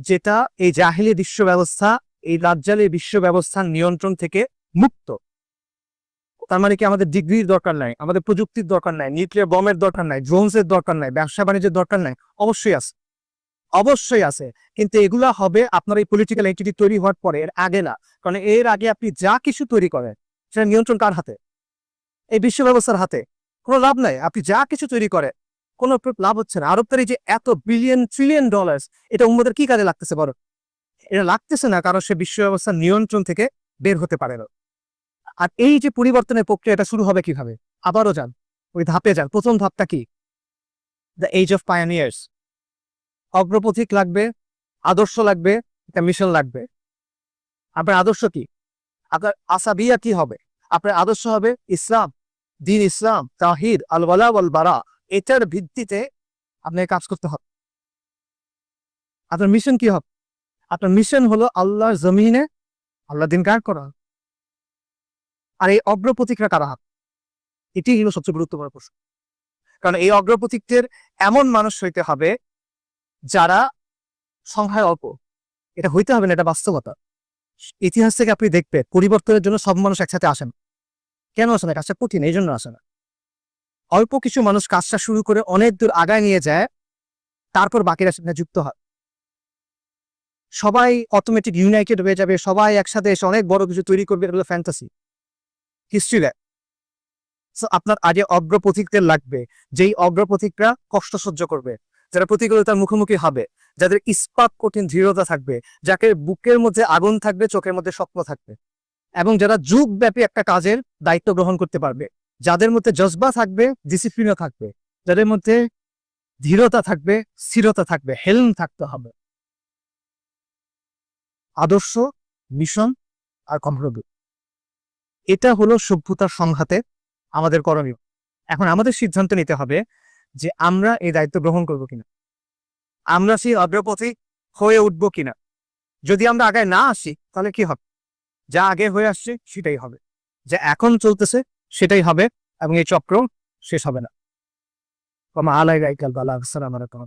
যেটা এই জাহিলি বিশ্ব ব্যবস্থা, এই রাজ্জালি বিশ্ব ব্যবস্থার নিয়ন্ত্রণ থেকে মুক্ত। তার মানে কি আমাদের ডিগ্রির দরকার নাই, আমাদের প্রযুক্তির দরকার নাই, নিউক্লিয়ার বমের দরকার নাই, ড্রোনসের দরকার নাই, ব্যবসা বাণিজ্যের দরকার নাই? অবশ্যই আছে, অবশ্যই আছে। কিন্তু এগুলা হবে আপনার এই পলিটিক্যাল এন্টিটি তৈরি হওয়ার পরে, এর আগে না। কারণ এর আগে আপনি যা কিছু তৈরি করেন সেটা নিয়ন্ত্রণ কার হাতে? এই বিশ্ব ব্যবস্থার হাতে। কোনো লাভ নাই, আপনি যা কিছু তৈরি করেন কোনো লাভ হচ্ছে না। আরব তার এই যে এত বিলিয়ন ট্রিলিয়ন ডলার, এটা উম্মদের কি কাজে লাগতেছে বড়? এটা লাগতেছে না, কারণ সে বিশ্ব ব্যবস্থার নিয়ন্ত্রণ থেকে বের হতে পারে না। আর এই যে পরিবর্তনের প্রক্রিয়া, এটা শুরু হবে কিভাবে? আবারও যান, ওই ধাপে যান। প্রথম ধাপটা কি? The age of pioneers. অগ্রপথিক লাগবে, আদর্শ লাগবে, একটা মিশন লাগবে। আপনার আদর্শ কি? আপনার আসাবিয়া কি হবে? আপনার আদর্শ হবে ইসলাম, দ্বীন ইসলাম, তাওহীদ, আল ওয়ালা ওয়াল বারা। এটার ভিত্তিতে আপনাকে কাজ করতে হবে। আপনার মিশন কি হবে? আপনার মিশন হলো আল্লাহর জমিনে আল্লাহ দিন কায়েম করা। আর এই অগ্রপথিকরা কারা হবে? এটি হলো সবচেয়ে গুরুত্বপূর্ণ প্রশ্ন। কারণ এই অগ্রপথিকদের এমন মানুষ হইতে হবে যারা সংখ্যায় অল্প। এটা হইতে হবে না, এটা বাস্তবতা। ইতিহাস থেকে আপনি দেখবেন পরিবর্তনের জন্য সব মানুষ একসাথে আসেন। কেন আসে না? কাজটা কঠিন, এই জন্য আসে না। অল্প কিছু মানুষ কাজটা শুরু করে অনেক দূর আগায় নিয়ে যায়, তারপর বাকিরা সেখানে যুক্ত হয়। সবাই অটোমেটিক ইউনাইটেড হয়ে যাবে, সবাই একসাথে এসে অনেক বড় কিছু তৈরি করবে, এগুলো ফ্যান্টাসি, হিস্ট্রি ল্যাব। আপনার আগে অগ্রপথিকদের লাগবে, যেই অগ্রপথিকরা কষ্ট সহ্য করবে, যারা প্রতিকূলতার মুখোমুখি হবে, যাদের ইস্পাত কঠিন দৃঢ়তা থাকবে, যাকে বুকের মধ্যে আগুন থাকবে, চোখের মধ্যে স্বপ্ন থাকবে, এবং যারা যুগব্যাপী একটা কাজের দায়িত্ব গ্রহণ করতে পারবে, যাদের মধ্যে জজবা থাকবে, ডিসিপ্লিনও থাকবে, যাদের মধ্যে দৃঢ়তা থাকবে, স্থিরতা থাকবে, হেলম থাকতে হবে। আদর্শ, মিশন আর কম্প্রোমিস, এটা হলো সভ্যতার সংঘাতে আমাদের করণীয়। এখন আমাদের সিদ্ধান্ত নিতে হবে যে আমরা এই দায়িত্ব গ্রহণ করব কিনা, আমরা সেই অগ্রপথিক হয়ে উঠবো কিনা। যদি আমরা আগে না আসি তাহলে কি হবে? যা আগে হয়ে আসছে সেটাই হবে, যা এখন চলতেছে সেটাই হবে, এবং এই চক্র শেষ হবে না। আসসালামু আলাইকুম।